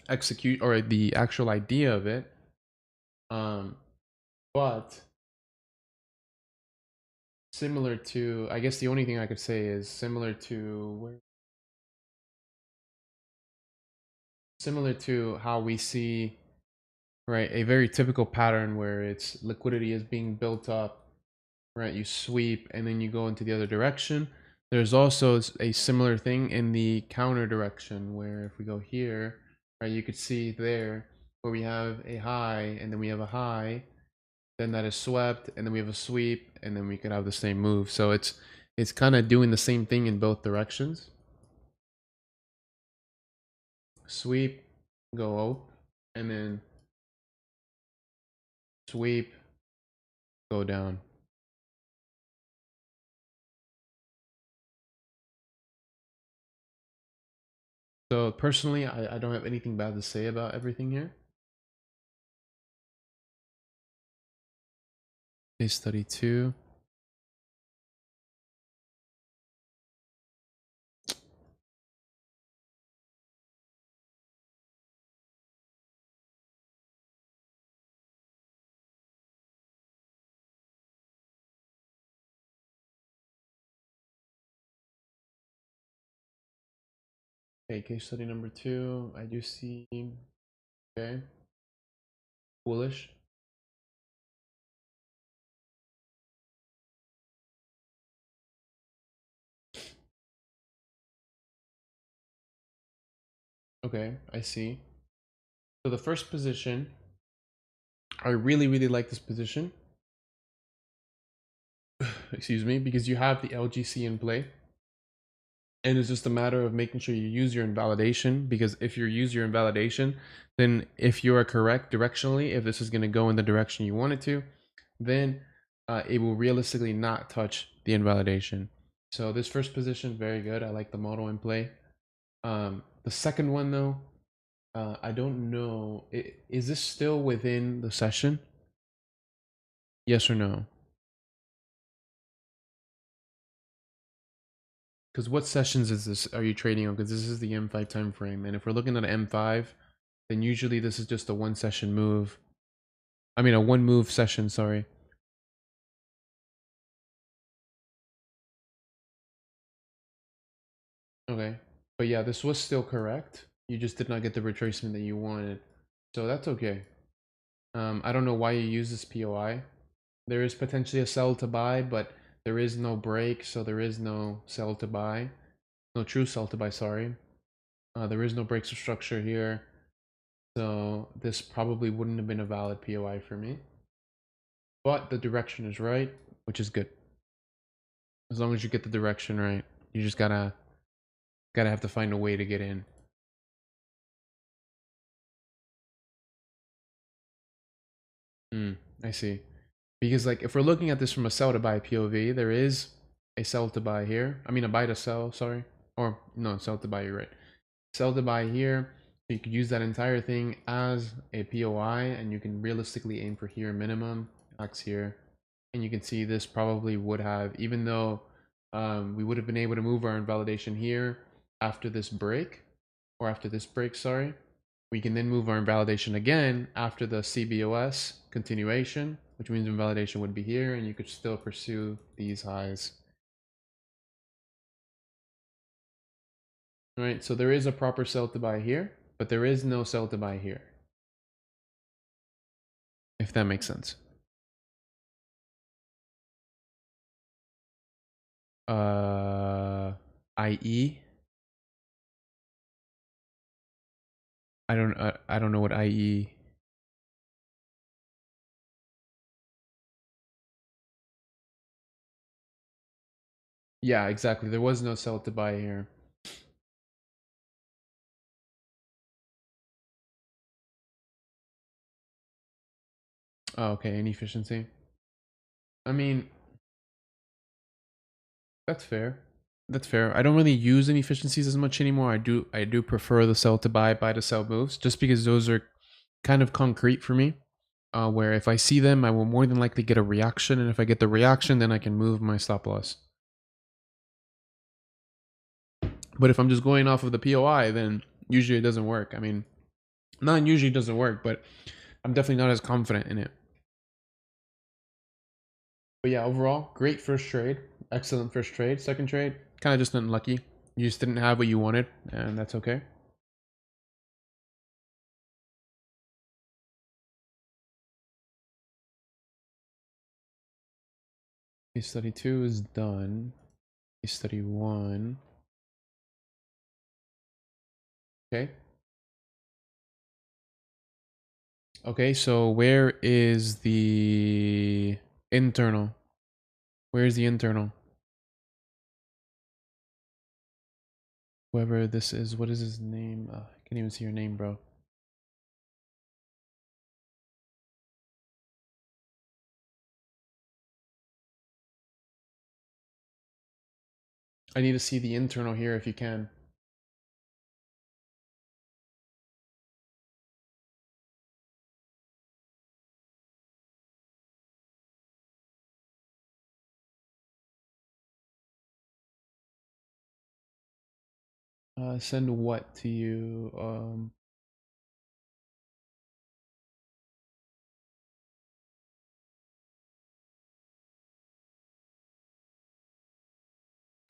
execute or the actual idea of it. But similar to, I guess the only thing I could say is similar to how we see, right, a very typical pattern where it's liquidity is being built up, right? You sweep and then you go into the other direction. There's also a similar thing in the counter direction where if we go here, right, you could see there where we have a high and then we have a high, then that is swept, and then we have a sweep, and then we could have the same move. So it's kind of doing the same thing in both directions. Sweep, go up, and then sweep, go down. So personally, I don't have anything bad to say about everything here. Case study 2. Okay, case study number 2. I do see, okay, Bullish. Okay, I see. So the first position, I really, really like this position. Excuse me, because you have the LGC in play. And it's just a matter of making sure you use your invalidation, because if you use your invalidation, then if you are correct directionally, if this is going to go in the direction you want it to, then it will realistically not touch the invalidation. So this first position, very good. I like the model in play. The second one though, I don't know. Is this still within the session? Yes or no? Because what sessions is this are you trading on? Because this is the M5 time frame, and if we're looking at an M5, then usually this is just a one session move. I mean a one move session, sorry. Okay. But yeah, this was still correct. You just did not get the retracement that you wanted. So that's okay. I don't know why you use this POI. There is potentially a sell to buy, but there is no break, so there is no sell to buy. No true sell to buy, sorry. There is no breaks of structure here. So this probably wouldn't have been a valid POI for me. But the direction is right, which is good. As long as you get the direction right, you just gotta have to find a way to get in. I see. Because like if we're looking at this from a sell to buy POV, there is a sell to buy here. I mean a buy to sell, sorry. Or no, sell to buy, you're right. Sell to buy here. So you could use that entire thing as a POI, and you can realistically aim for here minimum, X here. And you can see this probably would have, even though we would have been able to move our invalidation here after this break, or after this break, sorry. We can then move our invalidation again after the CBOS continuation, which means invalidation would be here, and you could still pursue these highs. All right, so there is a proper sell to buy here, but there is no sell to buy here. If that makes sense. IE. I don't know what IE. Yeah, exactly. There was no sell to buy here. Oh, okay, inefficiency. I mean, that's fair. That's fair. I don't really use inefficiencies as much anymore. I do prefer the sell to buy to sell moves, just because those are kind of concrete for me. Where if I see them, I will more than likely get a reaction, and if I get the reaction, then I can move my stop loss. But if I'm just going off of the POI, then usually it doesn't work. I mean, not usually it doesn't work, but I'm definitely not as confident in it. But yeah, overall, great first trade. Excellent first trade. Second trade, kind of just unlucky. You just didn't have what you wanted, and that's okay. Case study 2 is done. Case study 1. Okay. Okay, so where is the internal? Where's the internal? Whoever this is, what is his name? I can't even see your name, bro. I need to see the internal here if you can. Send what to you?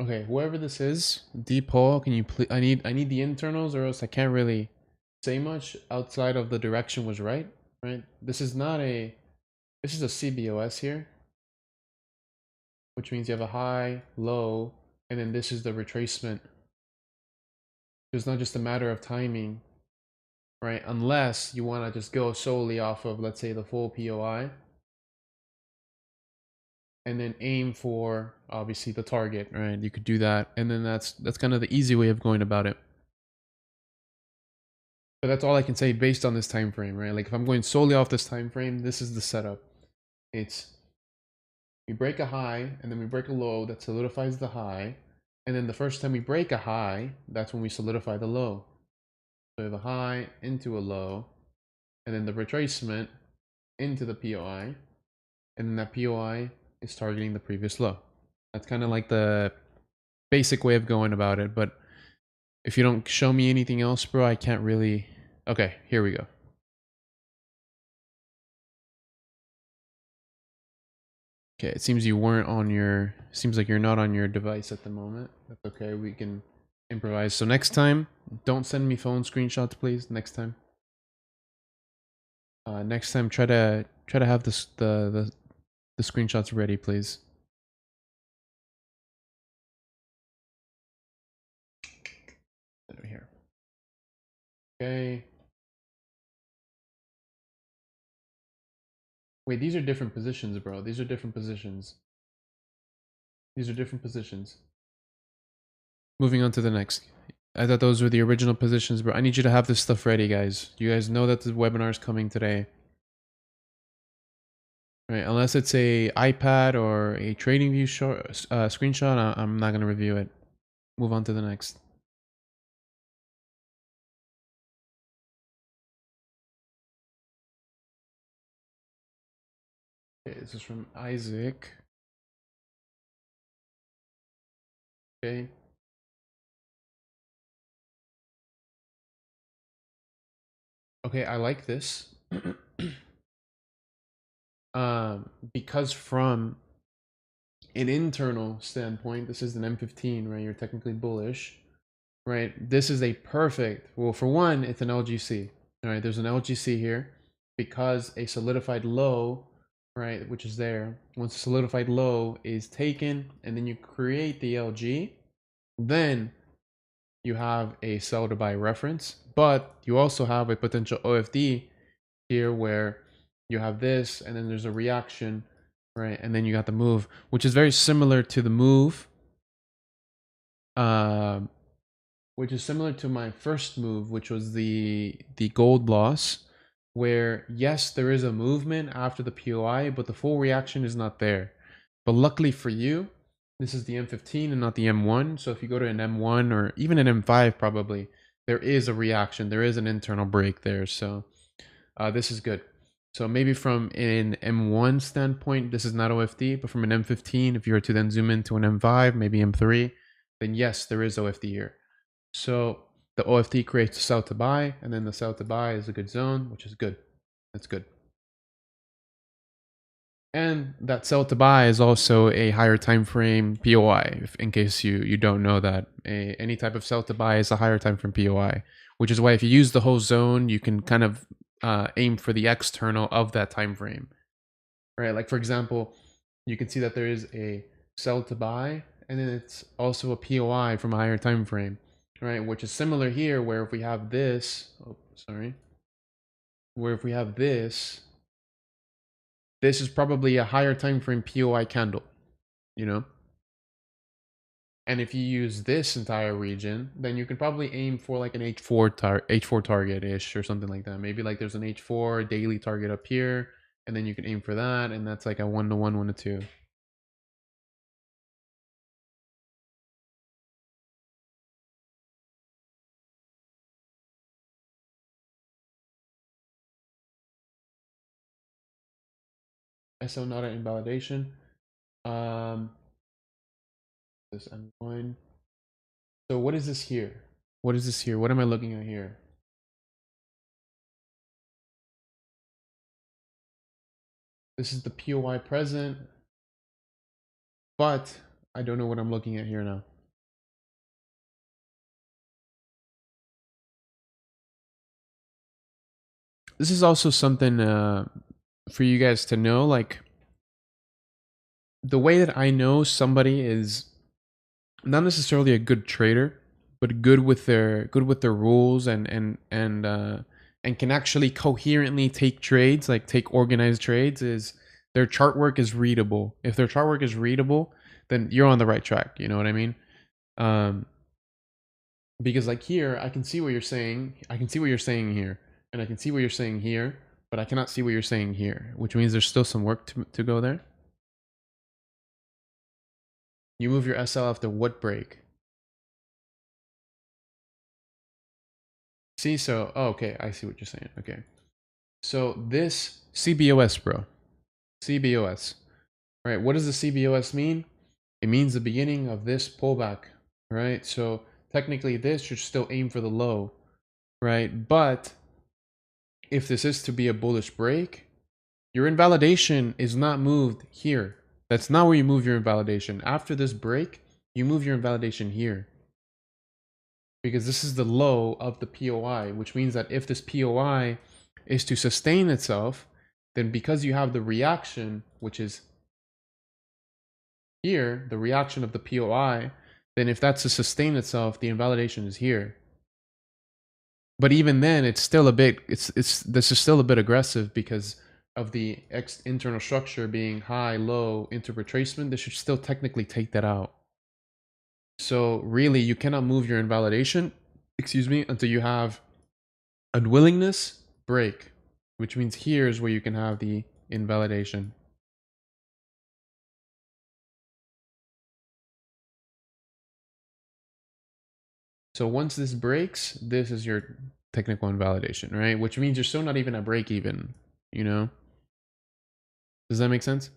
Okay, whoever this is, Deep Hole, can you please? I need the internals, or else I can't really say much outside of the direction was right. Right. This is not a. This is a CBOS here, which means you have a high, low, and then this is the retracement. It's not just a matter of timing, right? Unless you want to just go solely off of, let's say, the full POI, and then aim for obviously the target, right? You could do that, and then that's kind of the easy way of going about it. But that's all I can say based on this time frame, right? Like if I'm going solely off this time frame, this is the setup. It's we break a high and then we break a low that solidifies the high, and then the first time we break a high, that's when we solidify the low. So we have a high into a low, and then the retracement into the POI, and then that POI is targeting the previous low. That's kind of like the basic way of going about it. But if you don't show me anything else, bro, I can't really. Okay, here we go. Okay, it seems you weren't on your. Seems like you're not on your device at the moment. That's okay. We can improvise. So next time, don't send me phone screenshots, please. Next time. Next time, try to have this the screenshots ready, please. Over here. Okay. Wait, these are different positions, bro. These are different positions. These are different positions. Moving on to the next. I thought those were the original positions, bro. I need you to have this stuff ready, guys. You guys know that the webinar is coming today. Right, unless it's a iPad or a trading view screenshot, I'm not gonna review it. Move on to the next. Okay, this is from Isaac. Okay. Okay, I like this. Because from an internal standpoint, this is an M15, right? You're technically bullish, right? This is a perfect, well, for one, it's an LGC, all right? There's an LGC here because a solidified low, right, which is there. Once a solidified low is taken and then you create the LG, then you have a sell to buy reference, but you also have a potential OFD here where you have this and then there's a reaction, right? And then you got the move, which is very similar to the move, which is similar to my first move, which was the gold loss, where yes, there is a movement after the POI, but the full reaction is not there. But luckily for you, this is the M15 and not the M1. So if you go to an M1 or even an M5, probably there is a reaction. There is an internal break there. So this is good. So maybe from an M1 standpoint, this is not OFD, but from an M15, if you were to then zoom into an M5, maybe M3, then yes, there is OFD here. So the OFD creates a sell to buy, and then the sell to buy is a good zone, which is good. That's good. And that sell to buy is also a higher time frame POI, in case you don't know that. Any type of sell to buy is a higher time frame POI, which is why if you use the whole zone, you can kind of aim for the external of that time frame. Right? Like for example, you can see that there is a sell to buy, and then it's also a POI from a higher time frame, right? Which is similar here, where if we have this, where if we have this is probably a higher time frame POI candle, you know? And if you use this entire region, then you can probably aim for like an H4 target-ish or something like that. Maybe like there's an H4 daily target up here, and then you can aim for that, and that's like a 1-to-1, 1-to-2. SO not an invalidation. This M1. So what is this here? What is this here? What am I looking at here? This is the POI present, but I don't know what I'm looking at here now. This is also something for you guys to know, like the way that I know somebody is not necessarily a good trader, but good with their rules and can actually coherently take trades, like take organized trades, is their chart work is readable. If their chart work is readable, then you're on the right track. You know what I mean? Because like here, I can see what you're saying. I can see what you're saying here, and I can see what you're saying here, but I cannot see what you're saying here, which means there's still some work to go there. You move your SL after what break? See, so, oh, okay, I see what you're saying. Okay. So this CBOS, bro. CBOS. Right? What does the CBOS mean? It means the beginning of this pullback, right? So technically this should still aim for the low, right? But if this is to be a bullish break, your invalidation is not moved here. That's not where you move your invalidation. After this break, you move your invalidation here. Because this is the low of the POI, which means that if this POI is to sustain itself, then because you have the reaction, which is here, the reaction of the POI, then if that's to sustain itself, the invalidation is here. But even then, it's still a bit, this is still a bit aggressive because of the internal structure being high, low, inter-retracement. This should still technically take that out. So really, you cannot move your invalidation, excuse me, until you have unwillingness break, which means here's where you can have the invalidation. So once this breaks, this is your technical invalidation, right? Which means you're still not even at break even, you know? Does that make sense?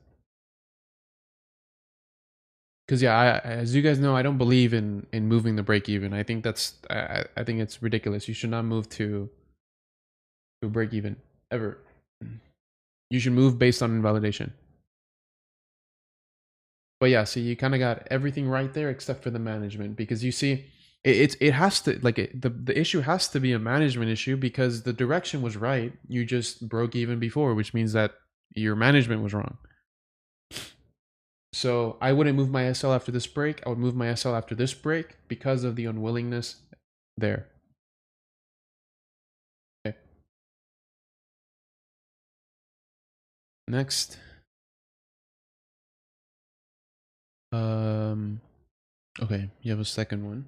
Because yeah, as you guys know, I don't believe in moving the break even. I think that's I think it's ridiculous. You should not move to break even ever. You should move based on invalidation. But yeah, so you kind of got everything right there except for the management, because you see, it has to, like, the issue has to be a management issue because the direction was right. You just broke even before, which means that your management was wrong. So I wouldn't move my SL after this break. I would move my SL after this break because of the unwillingness there. Okay. Next. Okay, you have a second one.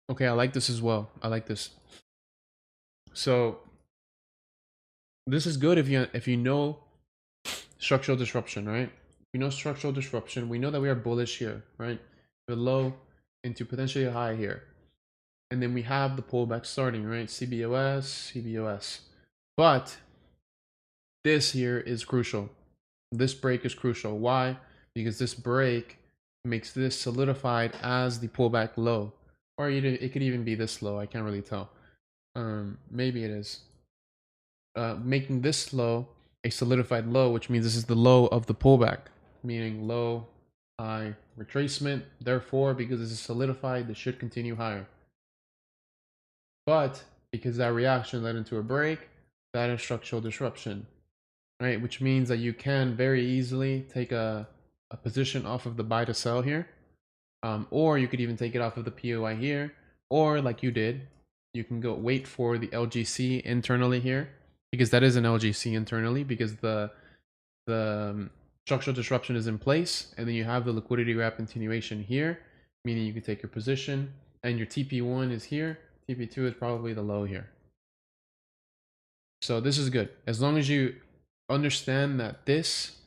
Okay, I like this as well. I like this. So this is good if you know structural disruption, right? We know structural disruption. We know that we are bullish here, right? We're low into potentially a high here. And then we have the pullback starting, right? CBOS, CBOS. But this here is crucial. This break is crucial. Why? Because this break makes this solidified as the pullback low. Or it could even be this low. I can't really tell. Maybe it is. Making this low a solidified low, which means this is the low of the pullback, meaning low, high, retracement. Therefore, because this is solidified, this should continue higher. But because that reaction led into a break, that is structural disruption, right? Which means that you can very easily take a position off of the buy to sell here, or you could even take it off of the POI here, or like you did, you can go wait for the LGC internally here, because that is an LGC internally, because the structural disruption is in place, and then you have the liquidity wrap continuation here, meaning you can take your position, and your TP1 is here, TP2 is probably the low here. So this is good. As long as you understand that this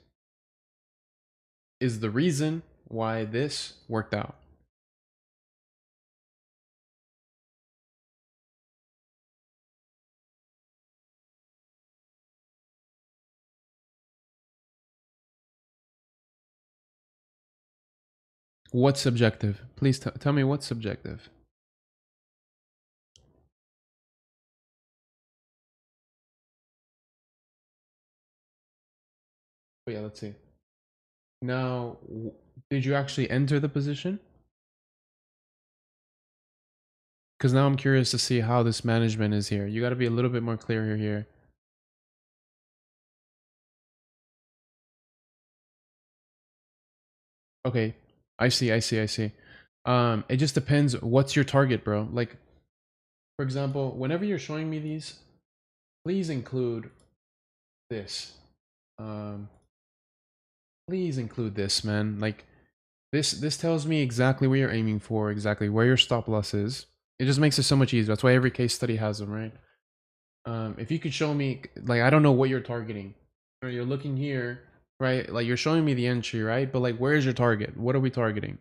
is the reason why this worked out. What's subjective? Please tell me what's subjective. Oh yeah, let's see. Now, did you actually enter the position? Because now I'm curious to see how this management is here. You got to be a little bit more clear here. Okay, I see. It just depends. What's your target, bro? Like, for example, whenever you're showing me these, please include this. Please include this, man. Like, this tells me exactly where you're aiming for, exactly where your stop loss is. It just makes it so much easier. That's why every case study has them, right? If you could show me, like, I don't know what you're targeting. Or you're looking here, right? Like, you're showing me the entry, right? But like, where's your target? What are we targeting?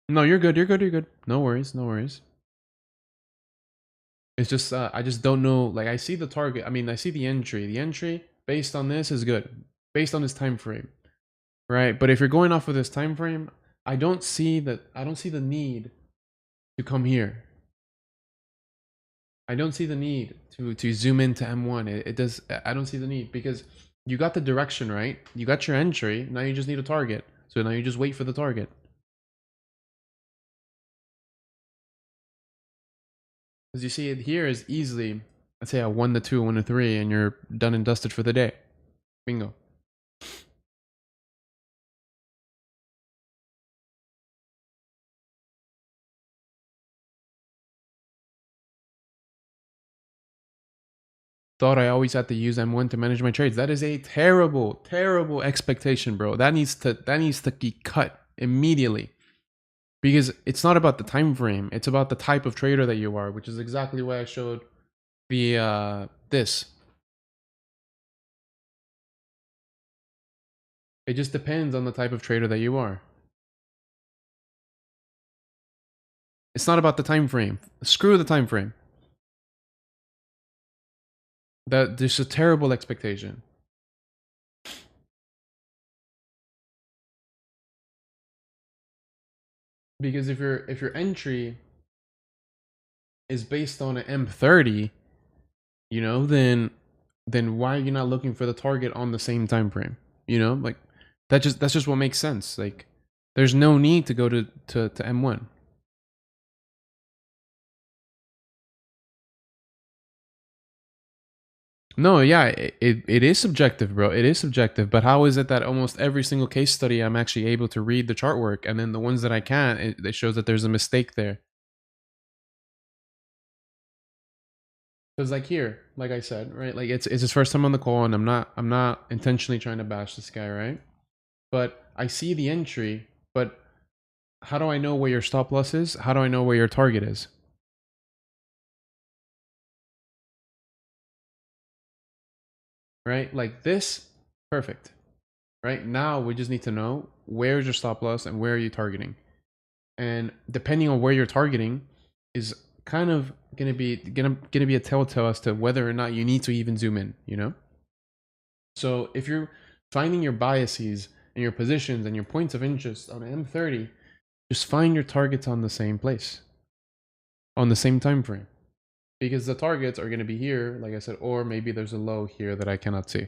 No, you're good. You're good. No worries. It's just I just don't know. Like, I see the target. I mean, I see the entry. The entry based on this is good, based on this time frame, right? But if you're going off of this time frame, I don't see that. I don't see the need to come here. I don't see the need to zoom into M1. It does. I don't see the need because you got the direction right. You got your entry. Now you just need a target. So now you just wait for the target. As you see it here is easily, let's say a 1 to 2, 1 to 3, and you're done and dusted for the day. Bingo. Thought I always had to use M1 to manage my trades. That is a terrible expectation, bro. That needs to be cut immediately. Because it's not about the time frame, it's about the type of trader that you are, which is exactly why I showed the this. It just depends on the type of trader that you are. It's not about the time frame. Screw the time frame. That there's a terrible expectation. Because if your entry is based on an M30, you know, then why are you not looking for the target on the same time frame? You know, like that's just what makes sense. Like there's no need to go to M1. No, yeah, it is subjective, bro. It is subjective. But how is it that almost every single case study I'm actually able to read the chart work, and then the ones that I can't, it shows that there's a mistake there. Because like here, like I said, right? Like it's his first time on the call, and I'm not intentionally trying to bash this guy, right? But I see the entry, but how do I know where your stop loss is? How do I know where your target is? Right? Like this, perfect. Right? Now we just need to know where's your stop loss and where are you targeting. And depending on where you're targeting is kind of gonna be a telltale as to whether or not you need to even zoom in, you know? So if you're finding your biases and your positions and your points of interest on M30, just find your targets on the same place, on the same time frame. Because the targets are going to be here, like I said, or maybe there's a low here that I cannot see.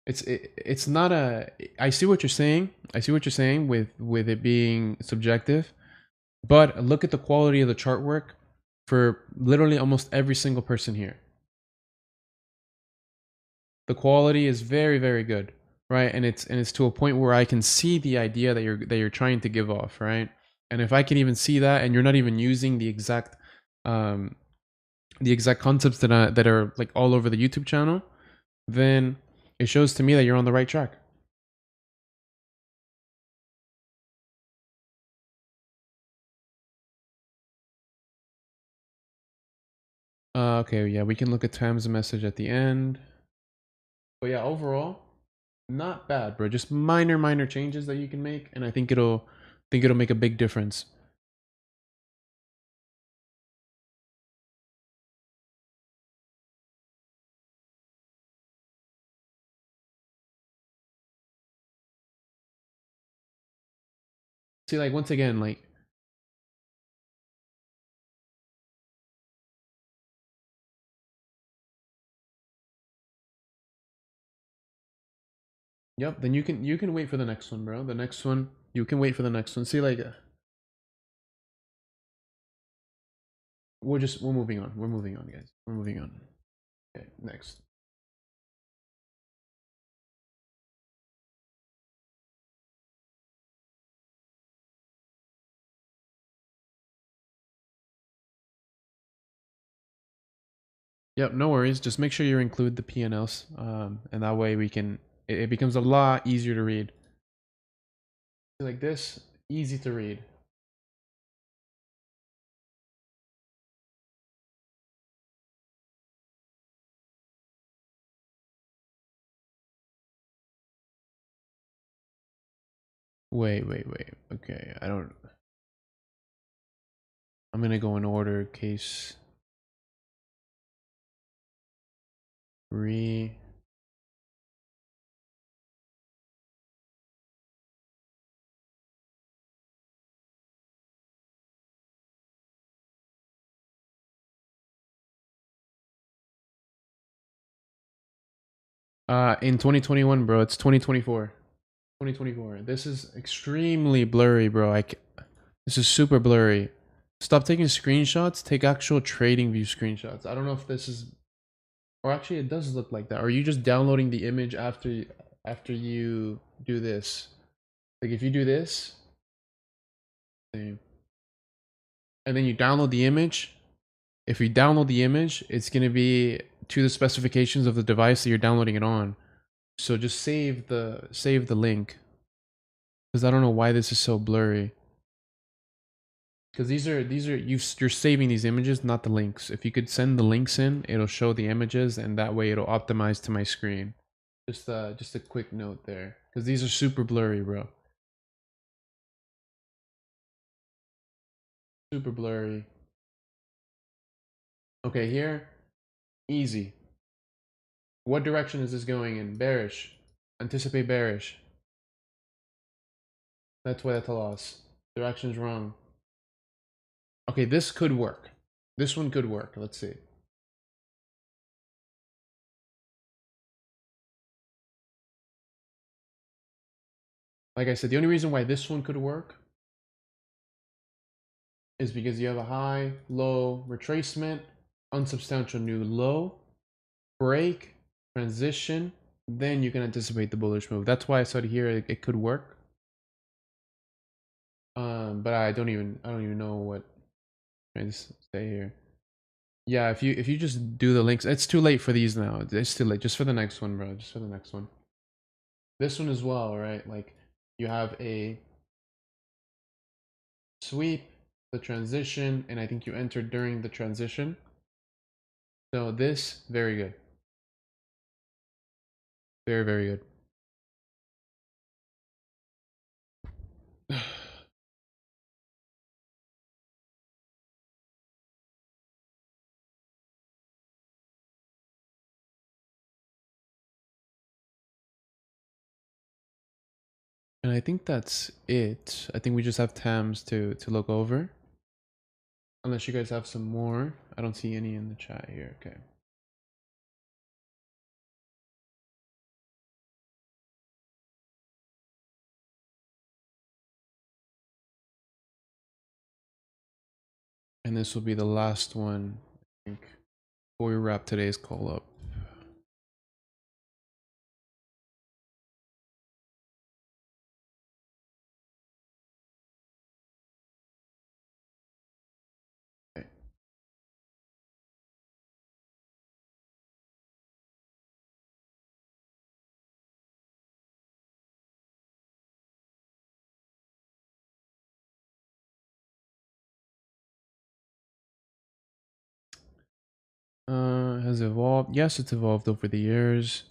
It's not a. I see what you're saying. I see what you're saying with it being subjective, but look at the quality of the chart work for literally almost every single person here. The quality is very, very good, right? And it's to a point where I can see the idea that you're trying to give off, right? And if I can even see that, and you're not even using the exact concepts that are like all over the YouTube channel, then it shows to me that you're on the right track. Okay, yeah, we can look at Tam's message at the end. But yeah, overall, not bad, bro. Just minor changes that you can make, and I think it'll make a big difference. See, like once again, like yep, then you can wait for the next one, bro. The next one, you can wait for the next one. See, like we're moving on. We're moving on, guys. We're moving on. Okay, next. Yep, no worries. Just make sure you include the P&Ls, and that way we can. It becomes a lot easier to read. Like this, easy to read. Wait. Okay, I'm gonna go in order. Case 3. In 2021, bro. It's 2024. 2024. This is extremely blurry, bro. This is super blurry. Stop taking screenshots. Take actual trading view screenshots. I don't know if this is, or actually, it does look like that. Or are you just downloading the image after you do this? Like if you do this, and then you download the image. If you download the image, it's gonna be to the specifications of the device that you're downloading it on. So just save the link, because I don't know why this is so blurry. Because these are you're saving these images, not the links. If you could send the links in, it'll show the images, and that way it'll optimize to my screen. Just a quick note there, because these are super blurry, bro. Super blurry. Okay, here, easy. What direction is this going in? Bearish. Anticipate bearish. That's why that's a loss. Direction's wrong. Okay, this could work. This one could work. Let's see. Like I said, the only reason why this one could work is because you have a high, low, retracement, unsubstantial new low, break, transition, then you can anticipate the bullish move. That's why I said here it could work. But I don't even know what I'm trying to say here. Yeah, if you just do the links, it's too late for these now. It's too late. Just for the next one, bro. Just for the next one. This one as well, right? Like you have a sweep, the transition, and I think you entered during the transition. So this, very good. Very, very good. And I think that's it. I think we just have TAMs to look over. Unless you guys have some more. I don't see any in the chat here. Okay. And this will be the last one, I think, before we wrap today's call up. Okay. Has evolved. Yes, it's evolved over the years.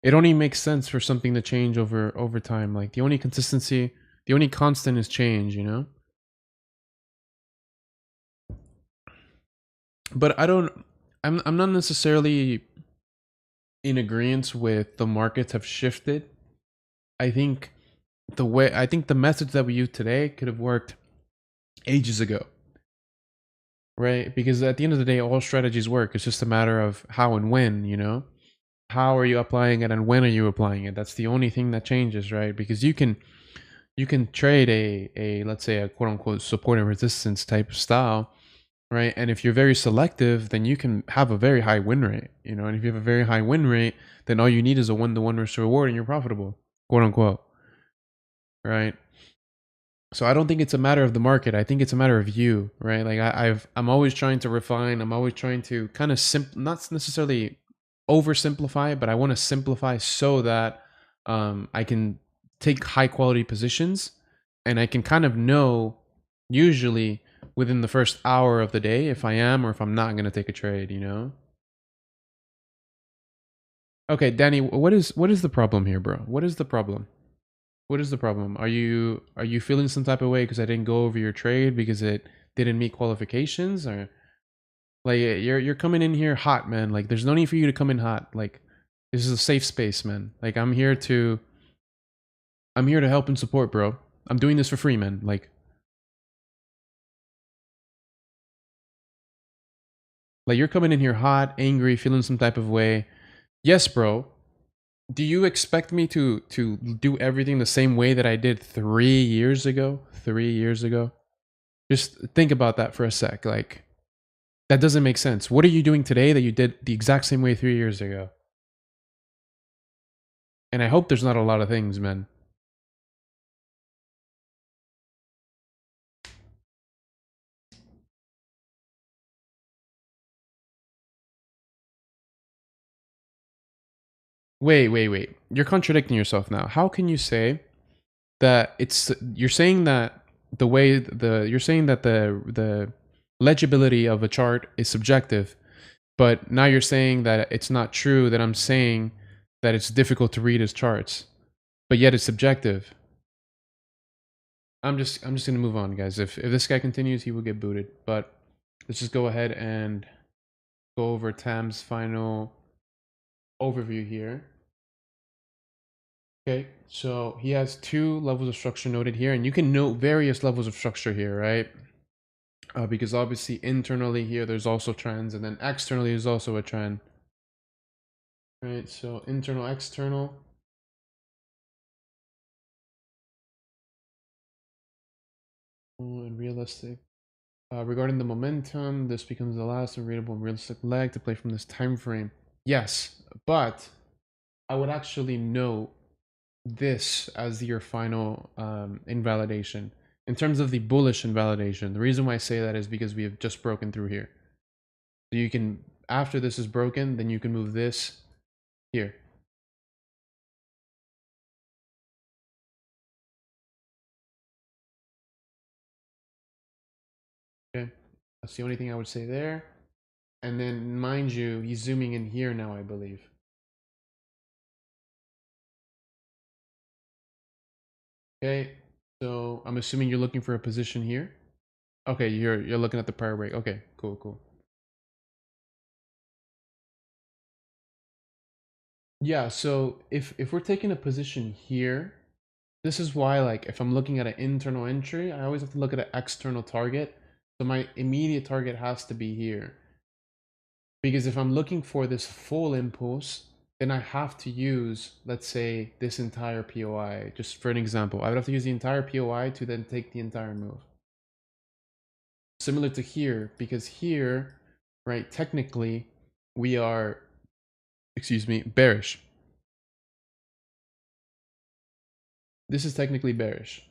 It only makes sense for something to change over time. Like the only consistency, the only constant is change, you know? But I'm not necessarily in agreement with the markets have shifted. I think the message that we use today could have worked ages ago. Right? Because at the end of the day, all strategies work. It's just a matter of how and when, you know? How are you applying it and when are you applying it? That's the only thing that changes, right? Because you can trade a let's say a quote unquote support and resistance type of style, right? And if you're very selective, then you can have a very high win rate, you know? And if you have a very high win rate, then all you need is a 1-to-1 risk to reward and you're profitable, quote unquote. Right? So I don't think it's a matter of the market. I think it's a matter of you, right? Like I'm always trying to refine. I'm always trying to kind of not necessarily oversimplify, but I want to simplify so that I can take high quality positions, and I can kind of know usually within the first hour of the day if I am or if I'm not going to take a trade. You know? Okay, Danny, what is the problem here, bro? What is the problem? What is the problem? Are you feeling some type of way because I didn't go over your trade because it didn't meet qualifications, or like you're coming in here hot, man? Like there's no need for you to come in hot. Like this is a safe space, man. Like I'm here to help and support, bro. I'm doing this for free, man. Like you're coming in here hot, angry, feeling some type of way. Yes, bro. Do you expect me to do everything the same way that I did 3 years ago? 3 years ago? Just think about that for a sec. Like, that doesn't make sense. What are you doing today that you did the exact same way 3 years ago? And I hope there's not a lot of things, man. Wait. You're contradicting yourself now. How can you say that you're saying that you're saying that the legibility of a chart is subjective, but now you're saying that it's not true that I'm saying that it's difficult to read his charts, but yet it's subjective. I'm just gonna move on, guys. If this guy continues, he will get booted. But let's just go ahead and go over Tam's final overview here. Okay, so he has 2 levels of structure noted here, and you can note various levels of structure here, right? Because obviously internally here there's also trends, and then externally there's also a trend. Right, so internal, external. And realistic. Regarding the momentum, this becomes the last and readable and realistic leg to play from this time frame. Yes, but I would actually note this as your final invalidation. In terms of the bullish invalidation, the reason why I say that is because we have just broken through here. So you can, after this is broken, then you can move this here. Okay, that's the only thing I would say there. And then mind you, he's zooming in here now, I believe. Okay, so I'm assuming you're looking for a position here. Okay, you're looking at the prior break. Okay, cool. Yeah, so if we're taking a position here, this is why, like, if I'm looking at an internal entry, I always have to look at an external target. So my immediate target has to be here. Because if I'm looking for this full impulse, then I have to use, let's say, this entire POI. Just for an example, I would have to use the entire POI to then take the entire move. Similar to here, because here, right, technically, we are, excuse me, bearish. This is technically bearish,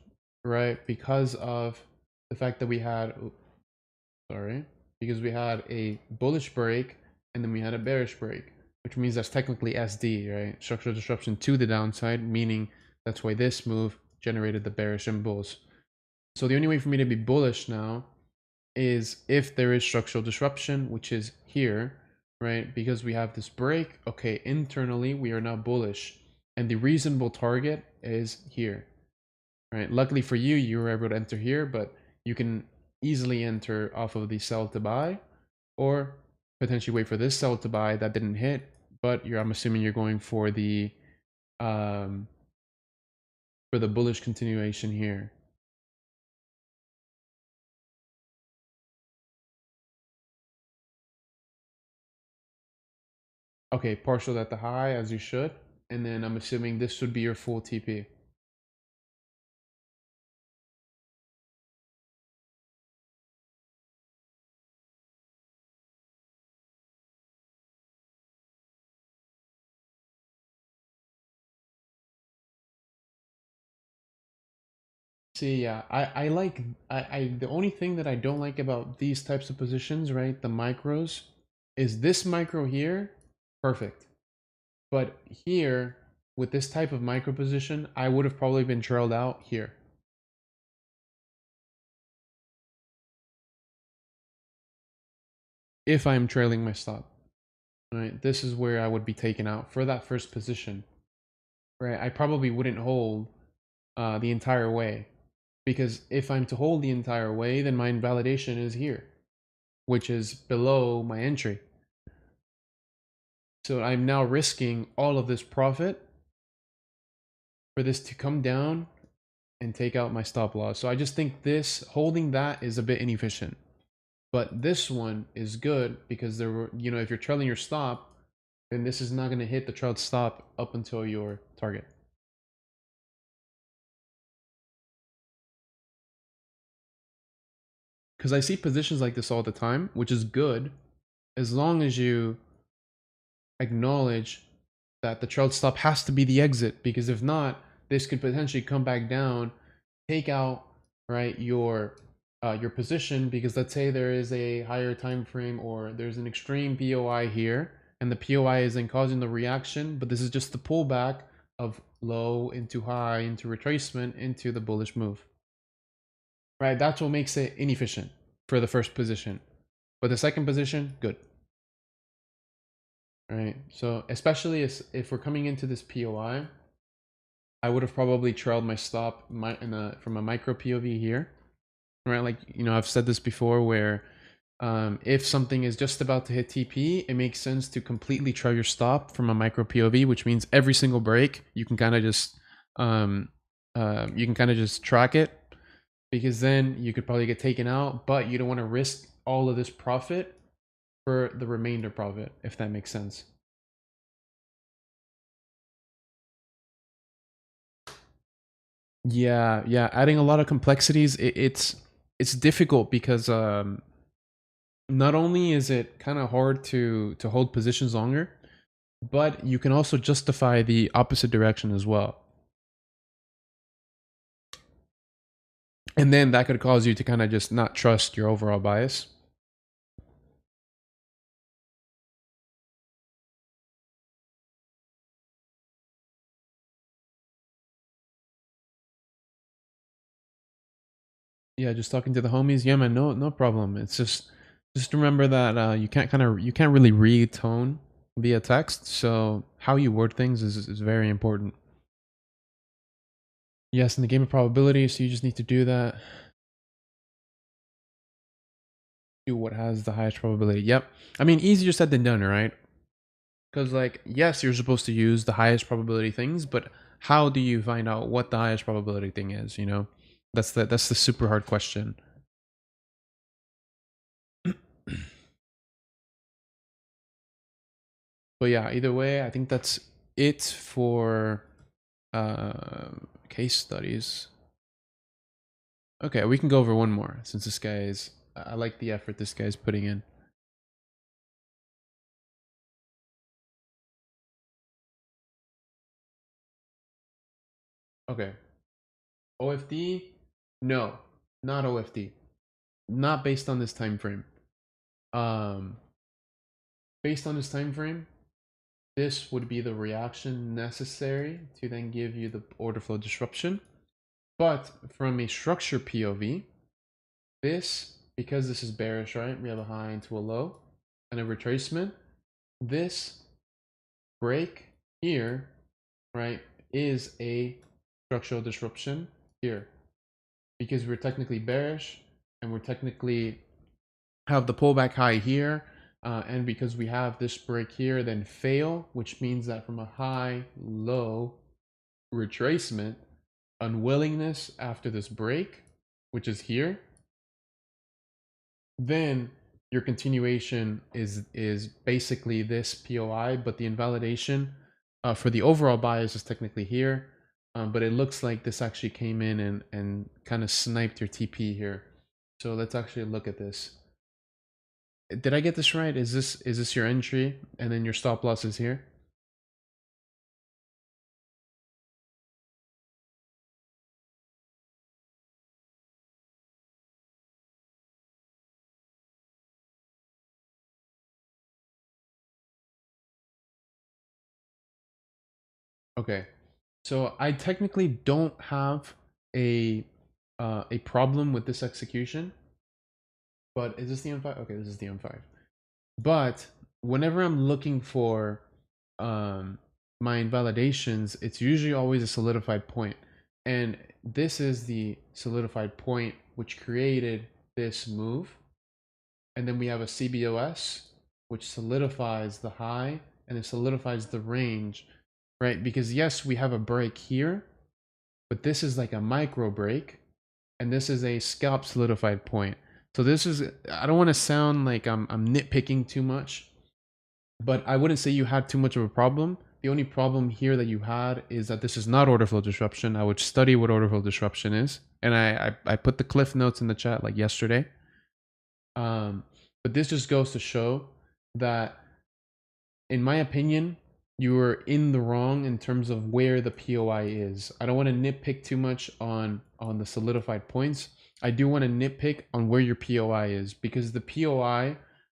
right? Because of the fact that we had, because we had a bullish break and then we had a bearish break, which means that's technically SD, right? Structural disruption to the downside, meaning that's why this move generated the bearish impulse. So the only way for me to be bullish now is if there is structural disruption, which is here, right? Because we have this break, okay, internally we are now bullish. And the reasonable target is here, right? Luckily for you, you were able to enter here, but you can easily enter off of the sell to buy, or potentially wait for this sell to buy that didn't hit, but I'm assuming you're going for the bullish continuation here. Okay, partial at the high as you should, and then I'm assuming this should be your full TP. See, yeah, I like, the only thing that I don't like about these types of positions, right, the micros, is this micro here, perfect. But here, with this type of micro position, I would have probably been trailed out here. If I'm trailing my stop, right, this is where I would be taken out for that first position, right? I probably wouldn't hold the entire way, because if I'm to hold the entire way, then my invalidation is here, which is below my entry. So I'm now risking all of this profit for this to come down and take out my stop loss. So I just think this, holding that is a bit inefficient. But this one is good because there were, you know, if you're trailing your stop, then this is not going to hit the trailed stop up until your target. Because I see positions like this all the time, which is good as long as you acknowledge that the trailed stop has to be the exit, because if not, this could potentially come back down, take out, right, your position, because let's say there is a higher time frame or there's an extreme POI here, and the POI isn't causing the reaction, but this is just the pullback of low into high into retracement into the bullish move, right? That's what makes it inefficient for the first position, but the second position, good. Right, so especially if we're coming into this POI, I would have probably trailed my stop from a micro POV here, right? Like, you know, I've said this before where if something is just about to hit TP, it makes sense to completely trail your stop from a micro POV, which means every single break you can kind of just track it, because then you could probably get taken out, but you don't want to risk all of this profit for the remainder profit, if that makes sense. Yeah, adding a lot of complexities. It's difficult because not only is it kind of hard to hold positions longer, but you can also justify the opposite direction as well. And then that could cause you to kind of just not trust your overall bias. Yeah, just talking to the homies. Yeah, man, no problem. It's just remember that you can't really read tone via text. So how you word things is very important. Yes, in the game of probability, so you just need to do that. Do what has the highest probability. Yep. I mean, easier said than done, right? Because like, yes, you're supposed to use the highest probability things, but how do you find out what the highest probability thing is? You know, that's the super hard question. But yeah, either way, I think that's it for case studies. Okay, we can go over one more since this guy is. I like the effort this guy's putting in. Okay, OFD? No, not OFD. Not based on this time frame. Based on this time frame, this would be the reaction necessary to then give you the order flow disruption. But from a structure POV, this, because this is bearish, right? We have a high into a low and a retracement. This break here, right, is a structural disruption here because we're technically bearish and we're technically have the pullback high here. And because we have this break here, then fail, which means that from a high, low retracement, unwillingness after this break, which is here, then your continuation is basically this POI, but the invalidation for the overall bias is technically here. But it looks like this actually came in and kind of sniped your TP here. So let's actually look at this. Did I get this right? Is this your entry and then your stop loss is here? Okay. So I technically don't have a problem with this execution. But is this the M5? Okay, this is the M5. But whenever I'm looking for my invalidations, it's usually always a solidified point. And this is the solidified point which created this move. And then we have a CBOS, which solidifies the high and it solidifies the range, right? Because yes, we have a break here, but this is like a micro break. And this is a scalp solidified point. So this is, I don't want to sound like I'm nitpicking too much, but I wouldn't say you had too much of a problem. The only problem here that you had is that this is not order flow disruption. I would study what order flow disruption is. And I put the cliff notes in the chat like yesterday. But this just goes to show that, in my opinion, you were in the wrong in terms of where the POI is. I don't want to nitpick too much on the solidified points. I do want to nitpick on where your POI is, because the POI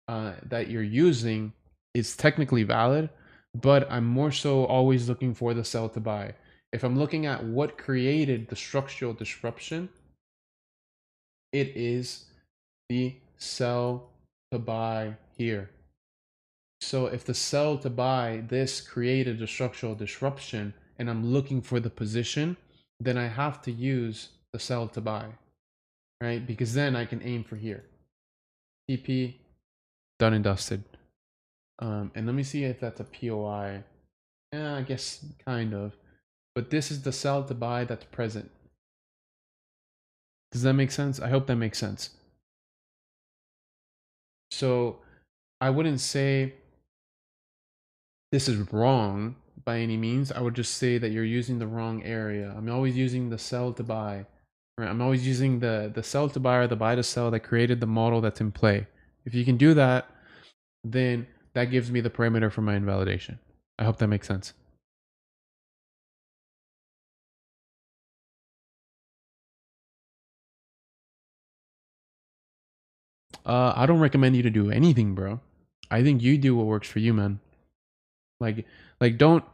that you're using is technically valid, but I'm more so always looking for the sell to buy. If I'm looking at what created the structural disruption, it is the sell to buy here. So if the sell to buy this created a structural disruption and I'm looking for the position, then I have to use the sell to buy, right? Because then I can aim for here. TP, done and dusted. And let me see if that's a POI. Yeah, I guess kind of. But this is the sell to buy that's present. Does that make sense? I hope that makes sense. So I wouldn't say this is wrong by any means. I would just say that you're using the wrong area. I'm always using the sell to buy. Right? I'm always using the sell to buy or the buy to sell that created the model that's in play. If you can do that, then that gives me the parameter for my invalidation. I hope that makes sense. I don't recommend you to do anything, bro. I think you do what works for you, man. Like don't,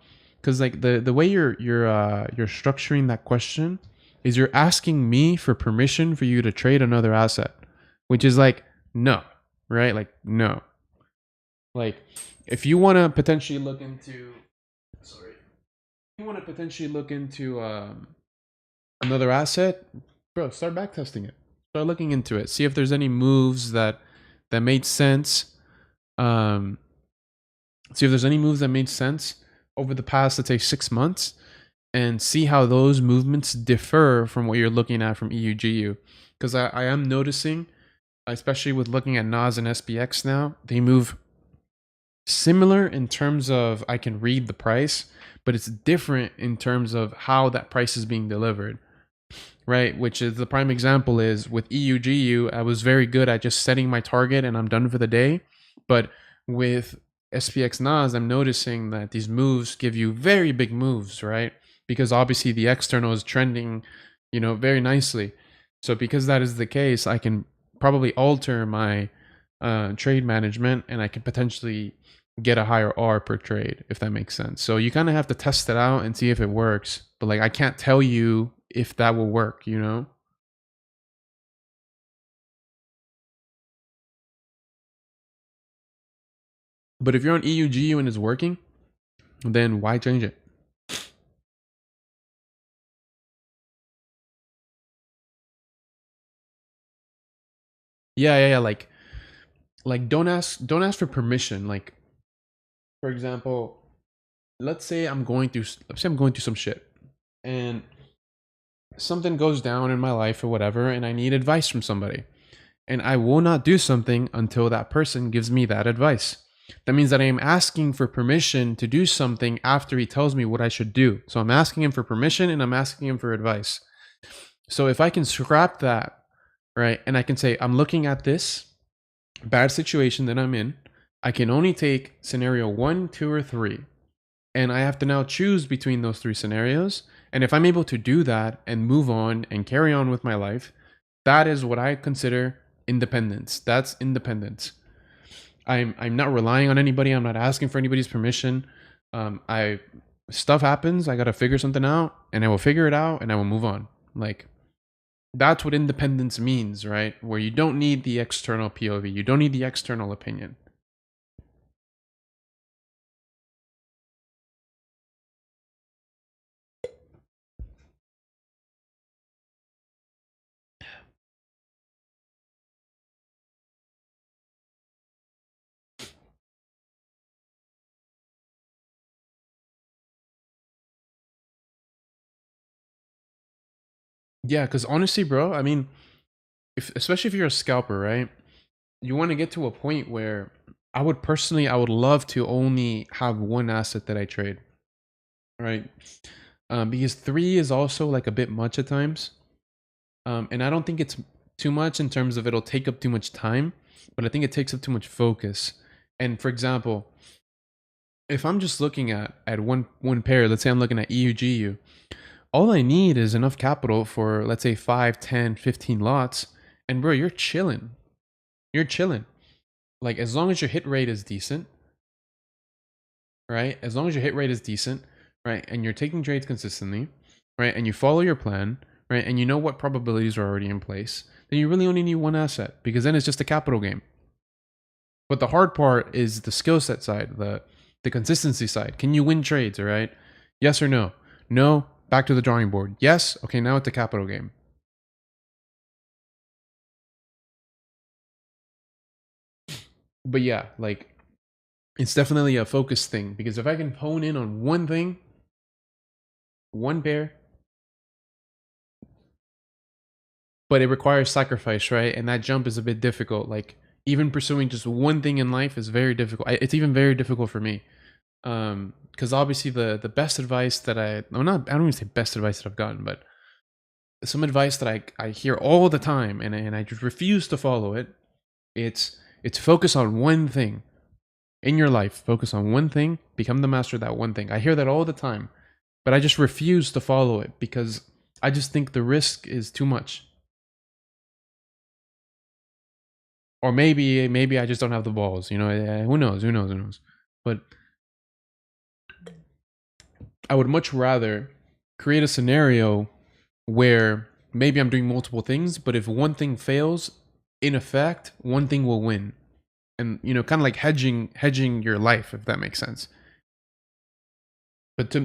because like the way you're structuring that question is you're asking me for permission for you to trade another asset, which is like, no, right? Like, no. Like, if you want to potentially look into, another asset, bro, start backtesting it. Start looking into it. See if there's any moves that made sense. See if there's any moves that made sense over the past, let's say, 6 months, and see how those movements differ from what you're looking at from EUGU. Because I am noticing, especially with looking at NAS and SPX now, they move similar in terms of I can read the price, but it's different in terms of how that price is being delivered, right? Which is, the prime example is with EUGU, I was very good at just setting my target and I'm done for the day. But with SPX NAS, I'm noticing that these moves give you very big moves, right? Because obviously the external is trending, very nicely. So because that is the case, I can probably alter my trade management, and I can potentially get a higher R per trade, if that makes sense. So you kind of have to test it out and see if it works. But like, I can't tell you if that will work, But if you're on EUGU and it's working, then why change it? Yeah. Like don't ask for permission. Like, for example, let's say I'm going through some shit, and something goes down in my life or whatever, and I need advice from somebody. And I will not do something until that person gives me that advice. That means that I am asking for permission to do something after he tells me what I should do. So I'm asking him for permission and I'm asking him for advice. So if I can scrap that, right, and I can say, I'm looking at this bad situation that I'm in, I can only take scenario 1, 2, or 3. And I have to now choose between those 3 scenarios. And if I'm able to do that and move on and carry on with my life, that is what I consider independence. That's independence. I'm not relying on anybody. I'm not asking for anybody's permission. Stuff happens. I got to figure something out, and I will figure it out, and I will move on. Like, that's what independence means, right? Where you don't need the external POV. You don't need the external opinion. Yeah, because honestly, bro, I mean, especially if you're a scalper, right? You want to get to a point where I would love to only have one asset that I trade, right? Because 3 is also like a bit much at times. And I don't think it's too much in terms of it'll take up too much time, but I think it takes up too much focus. And for example, if I'm just looking at one pair, let's say I'm looking at EUGU, all I need is enough capital for, let's say, 5, 10, 15 lots. And bro, you're chilling. You're chilling. Like, as long as your hit rate is decent, right? As long as your hit rate is decent, right? And you're taking trades consistently, right? And you follow your plan, right? And you know what probabilities are already in place, then you really only need one asset, because then it's just a capital game. But the hard part is the skill set side, the consistency side. Can you win trades, all right? Yes or no? No, back to the drawing board. Yes, okay, now it's a capital game. But yeah, like, it's definitely a focus thing, because if I can hone in on one thing, one pair, but it requires sacrifice, right? And that jump is a bit difficult. Like, even pursuing just one thing in life is very difficult. It's even very difficult for me. Because obviously the best advice that I don't even say best advice that I've gotten, but some advice that I hear all the time, and I just refuse to follow it. It's focus on one thing in your life. Focus on one thing, become the master of that one thing. I hear that all the time, but I just refuse to follow it because I just think the risk is too much. Or maybe I just don't have the balls, who knows. But I would much rather create a scenario where maybe I'm doing multiple things, but if one thing fails, in effect, one thing will win. And, you know, kind of like hedging your life, if that makes sense. But to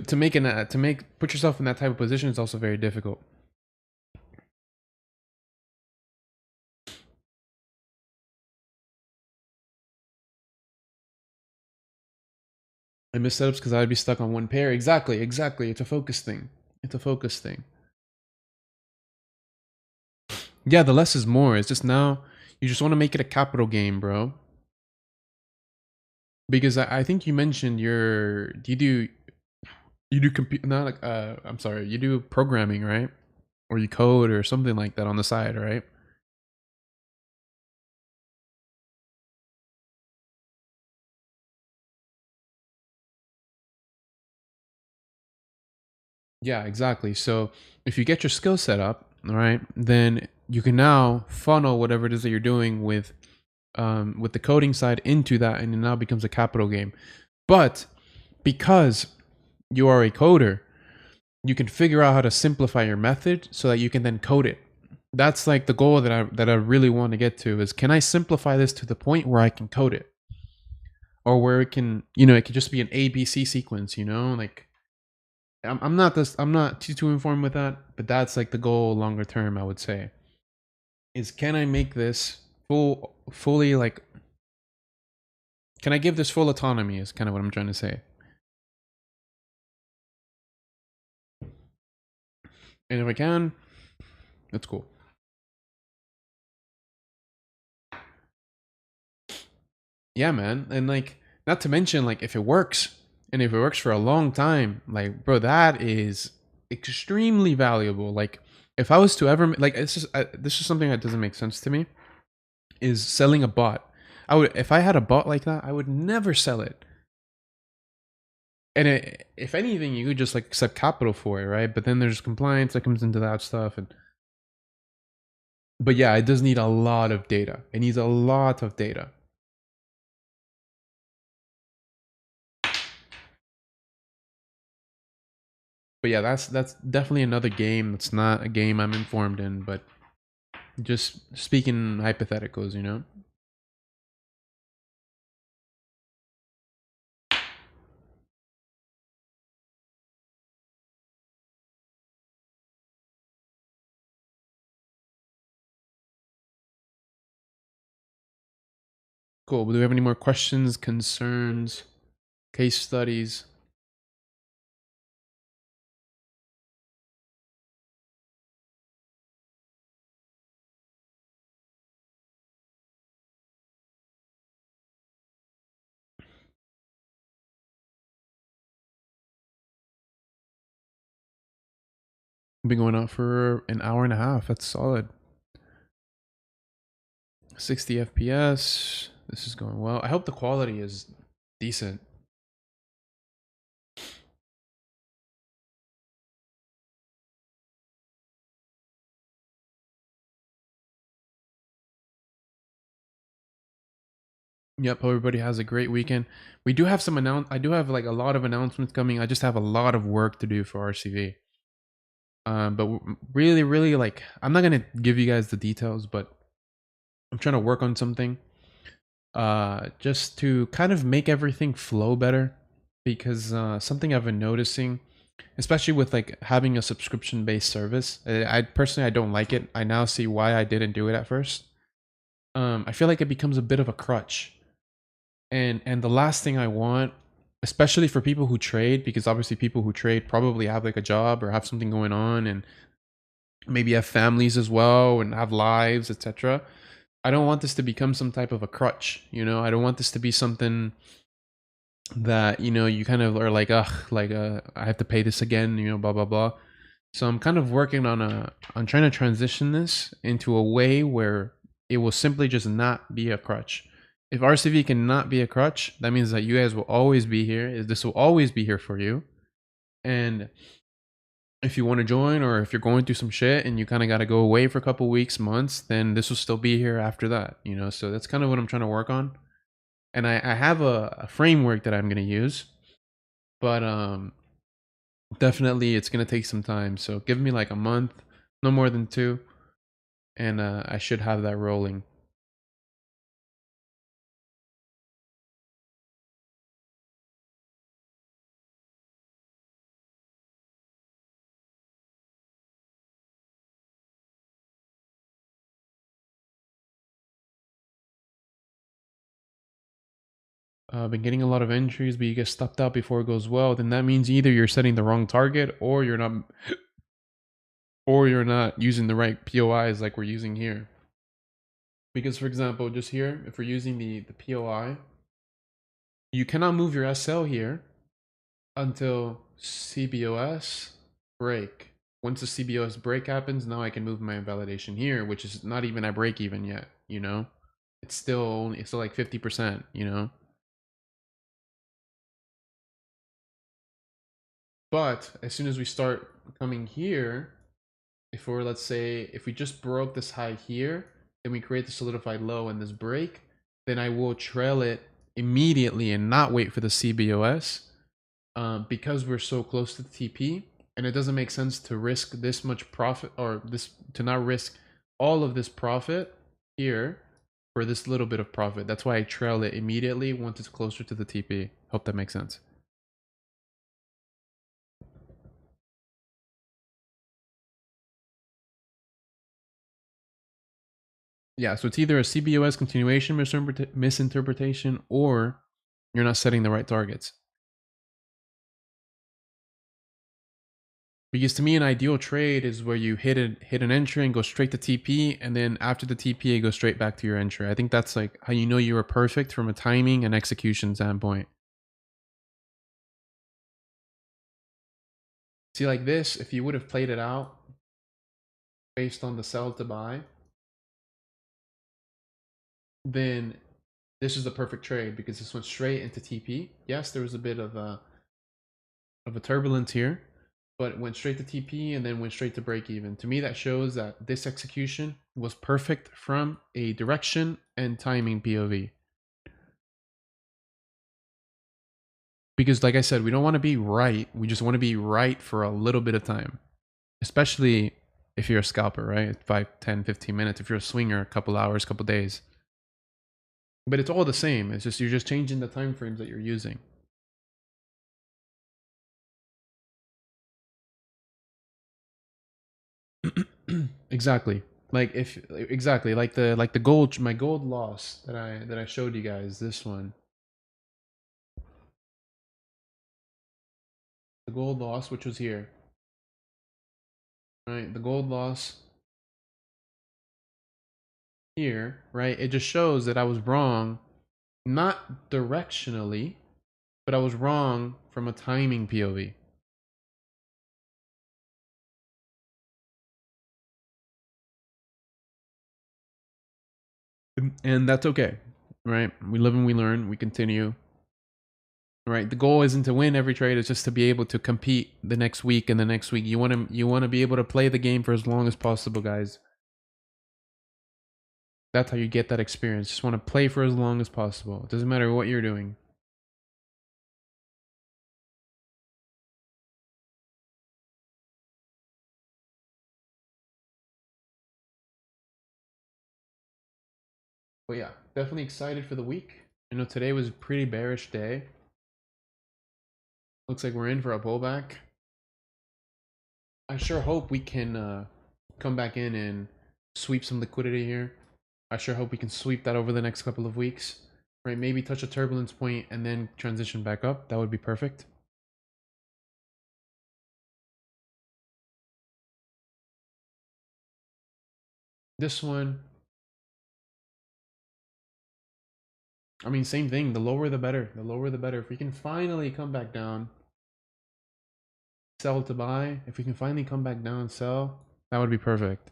put yourself in that type of position is also very difficult. I miss setups because I'd be stuck on one pair. Exactly. It's a focus thing. Yeah, the less is more. It's just now you just want to make it a capital game, bro. Because I think you mentioned you do compute, not like I'm sorry, you do programming, right? Or you code or something like that on the side, right? Yeah, exactly. So if you get your skill set up, all right, then you can now funnel whatever it is that you're doing with the coding side into that, and it now becomes a capital game. But because you are a coder, you can figure out how to simplify your method so that you can then code it. That's like the goal that I really want to get to is, can I simplify this to the point where I can code it? Or where it can, you know, it could just be an ABC sequence, you know, like I'm not too informed with that, but that's like the goal longer term, I would say. Is can I make this fully like, can I give this full autonomy is kind of what I'm trying to say. And if I can, that's cool. Yeah, man. And like, not to mention, like, if it works, and if it works for a long time, like, bro, that is extremely valuable. Like, if I was to ever, like, this is something that doesn't make sense to me, is selling a bot. I would, if I had a bot like that, I would never sell it. And if anything, you could just like accept capital for it, right? But then there's compliance that comes into that stuff, and but yeah, it does need a lot of data. It needs a lot of data. But yeah, that's definitely another game. That's not a game I'm informed in, but just speaking hypotheticals, you know. Cool. Do we have any more questions, concerns, case studies? We've been going out for an hour and a half. That's solid. 60 FPS. This is going well. I hope the quality is decent. Yep, hope everybody has a great weekend. We do have I do have like a lot of announcements coming. I just have a lot of work to do for RCV. But really, like, I'm not gonna give you guys the details, but I'm trying to work on something, just to kind of make everything flow better. Because something I've been noticing, especially with like having a subscription-based service, I personally, I don't like it. I now see why I didn't do it at first. I feel like it becomes a bit of a crutch, and the last thing I want, especially for people who trade, because obviously people who trade probably have like a job or have something going on, and maybe have families as well and have lives, etc. I don't want this to become some type of a crutch, you know. I don't want this to be something that, you know, you kind of are like, ugh, like I have to pay this again, you know, blah blah blah. So I'm kind of working on trying to transition this into a way where it will simply just not be a crutch. If RCV cannot be a crutch, that means that you guys will always be here. This will always be here for you. And if you want to join, or if you're going through some shit and you kind of got to go away for a couple weeks, months, then this will still be here after that, you know. So that's kind of what I'm trying to work on. And I have a framework that I'm going to use, but definitely it's going to take some time. So give me like a month, No more than 2. And I should have that rolling. Been getting a lot of entries, but you get stopped out before it goes well, then that means either you're setting the wrong target or you're not using the right POIs like we're using here. Because for example, just here, if we're using the POI, you cannot move your SL here until CBOS break. Once the CBOS break happens, now I can move my invalidation here, which is not even at break even yet, you know? It's still like 50%, you know? But as soon as we start coming here, if we're, let's say, if we just broke this high here, then we create the solidified low and this break, then I will trail it immediately and not wait for the CBOS because we're so close to the TP, and it doesn't make sense to risk this much profit, or to not risk all of this profit here for this little bit of profit. That's why I trail it immediately once it's closer to the TP. Hope that makes sense. Yeah, so it's either a CBOS continuation misinterpretation or you're not setting the right targets. Because to me, an ideal trade is where you hit an entry and go straight to TP, and then after the TP, you go straight back to your entry. I think that's like how you know you were perfect from a timing and execution standpoint. See, like this, if you would have played it out based on the sell to buy, then this is the perfect trade because this went straight into TP. Yes, there was a bit of a turbulence here, but went straight to TP and then went straight to break even. To me, that shows that this execution was perfect from a direction and timing POV. Because like I said, we don't want to be right. We just want to be right for a little bit of time, especially if you're a scalper, right? 5, 10, 15 minutes. If you're a swinger, a couple hours, couple days. But it's all the same. It's just you're just changing the time frames that you're using. Exactly. Like like the gold, my gold loss that I showed you guys, this one. The gold loss, which was here. Right? The gold loss here, right? It just shows that I was wrong, not directionally, but I was wrong from a timing POV. And that's okay, right? We live and we learn, we continue. Right? The goal isn't to win every trade, it's just to be able to compete the next week and the next week. You want to be able to play the game for as long as possible, guys. That's how you get that experience. Just want to play for as long as possible. It doesn't matter what you're doing. But yeah, definitely excited for the week. You know, today was a pretty bearish day. Looks like we're in for a pullback. I sure hope we can come back in and sweep some liquidity here. I sure hope we can sweep that over the next couple of weeks. Right, maybe touch a turbulence point and then transition back up. That would be perfect. This one, I mean, same thing. The lower the better. The lower the better. If we can finally come back down, sell to buy. If we can finally come back down, sell, that would be perfect.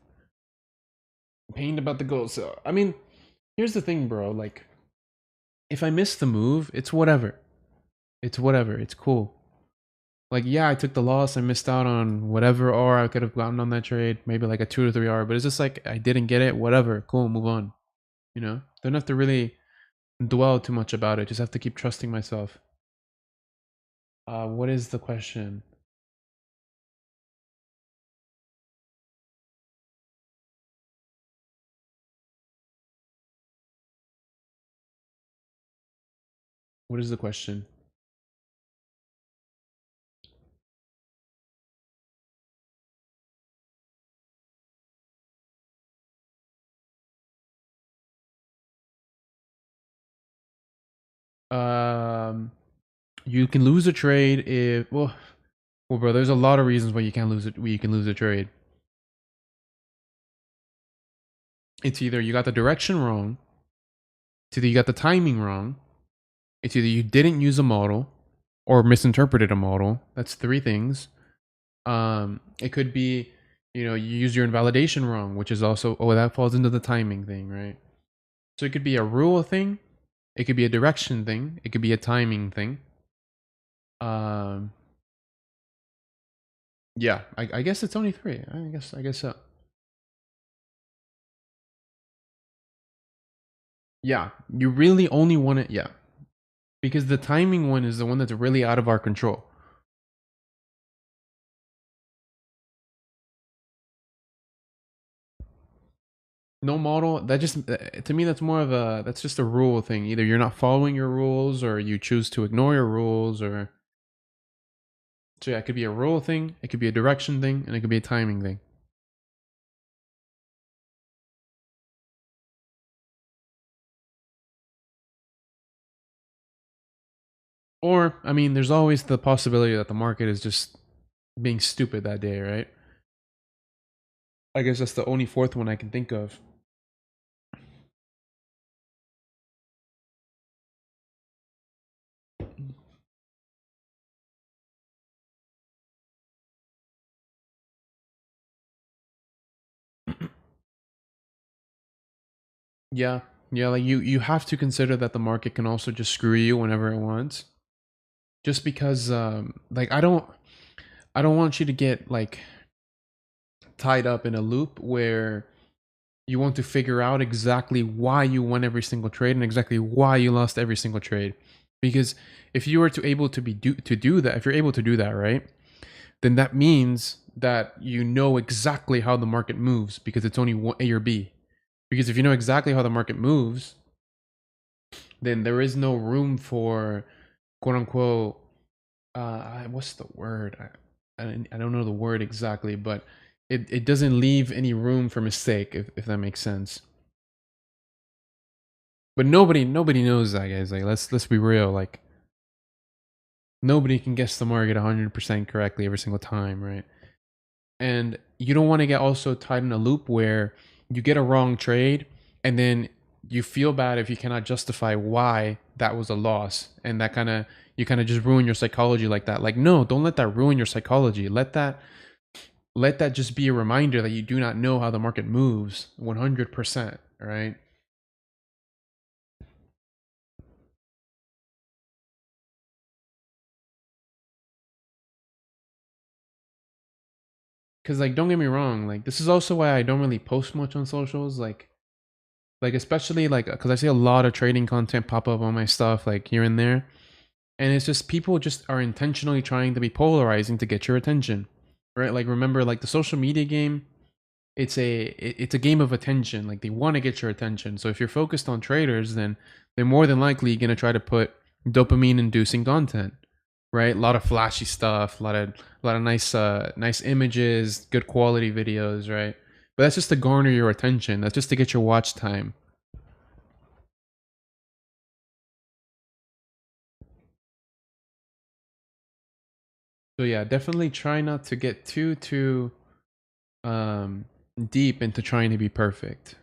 Pained about the gold. So, I mean, here's the thing, bro. Like, if I miss the move, it's whatever. It's whatever. It's cool. Like, yeah, I took the loss. I missed out on whatever R I could have gotten on that trade. Maybe like a 2 to 3 R. But it's just like, I didn't get it. Whatever. Cool. Move on. You know? Don't have to really dwell too much about it. Just have to keep trusting myself. What is the question? What is the question? You can lose a trade if well, bro. There's a lot of reasons why you can't lose it. Why you can lose a trade. It's either you got the direction wrong, it's either you got the timing wrong, it's either you didn't use a model or misinterpreted a model. That's three things. It could be, you use your invalidation wrong, which is also that falls into the timing thing, right? So it could be a rule thing, it could be a direction thing, it could be a timing thing. Yeah, I guess it's only three. I guess so. Yeah, you really only want it. Yeah, because the timing one is the one that's really out of our control. No model, that just to me that's more of that's just a rule thing. Either you're not following your rules or you choose to ignore your rules, or so yeah, it could be a rule thing, it could be a direction thing, and it could be a timing thing. Or I mean, there's always the possibility that the market is just being stupid that day, right? I guess that's the only fourth one I can think of. Yeah, yeah, like you have to consider that the market can also just screw you whenever it wants. Just because like I don't want you to get like tied up in a loop where you want to figure out exactly why you won every single trade and exactly why you lost every single trade. Because if you were to able to do that, if you're able to do that, right? Then that means that you know exactly how the market moves because it's only one A or B. Because if you know exactly how the market moves, then there is no room for quote unquote what's the word? I don't know the word exactly, but it doesn't leave any room for mistake if that makes sense. But nobody knows that, guys. Like let's be real. Like nobody can guess the market 100% correctly every single time, right? And you don't want to get also tied in a loop where you get a wrong trade and then you feel bad if you cannot justify why that was a loss, and that kind of you kind of just ruin your psychology like that. Like no, don't let that ruin your psychology. Let that just be a reminder that you do not know how the market moves 100%, right? Because like don't get me wrong, like this is also why I don't really post much on socials, like especially like because I see a lot of trading content pop up on my stuff like here and there, and it's just people just are intentionally trying to be polarizing to get your attention, right? Like remember, like the social media game, it's a game of attention. Like they want to get your attention. So if you're focused on traders, then they're more than likely going to try to put dopamine inducing content, right? A lot of flashy stuff, a lot of nice images, good quality videos, right? But that's just to garner your attention. That's just to get your watch time. So yeah, definitely try not to get too um deep into trying to be perfect.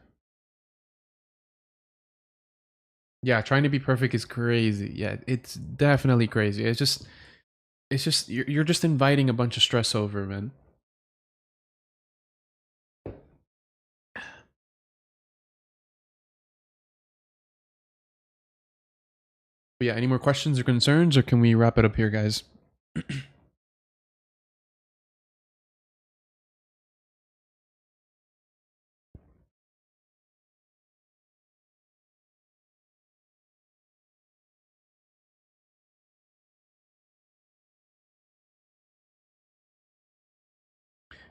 Yeah, trying to be perfect is crazy. Yeah, it's definitely crazy. It's just you're just inviting a bunch of stress over, man. But yeah, any more questions or concerns, or can we wrap it up here, guys?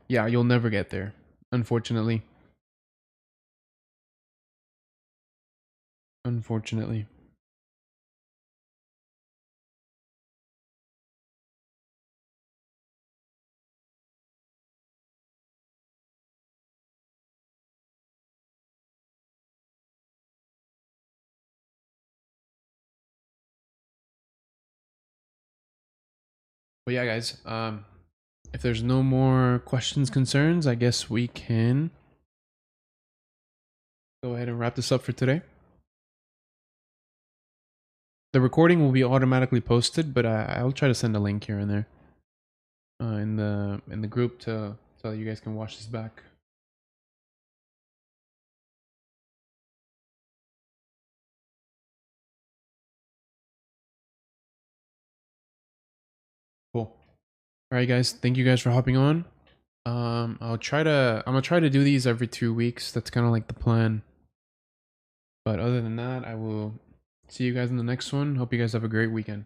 Yeah, you'll never get there, unfortunately. Unfortunately. But yeah, guys, if there's no more questions, concerns, I guess we can go ahead and wrap this up for today. The recording will be automatically posted, but I'll try to send a link here and there in the group so you guys can watch this back. Cool. All right, guys. Thank you guys for hopping on. I'm gonna try to do these every 2 weeks. That's kind of like the plan. But other than that, I will see you guys in the next one. Hope you guys have a great weekend.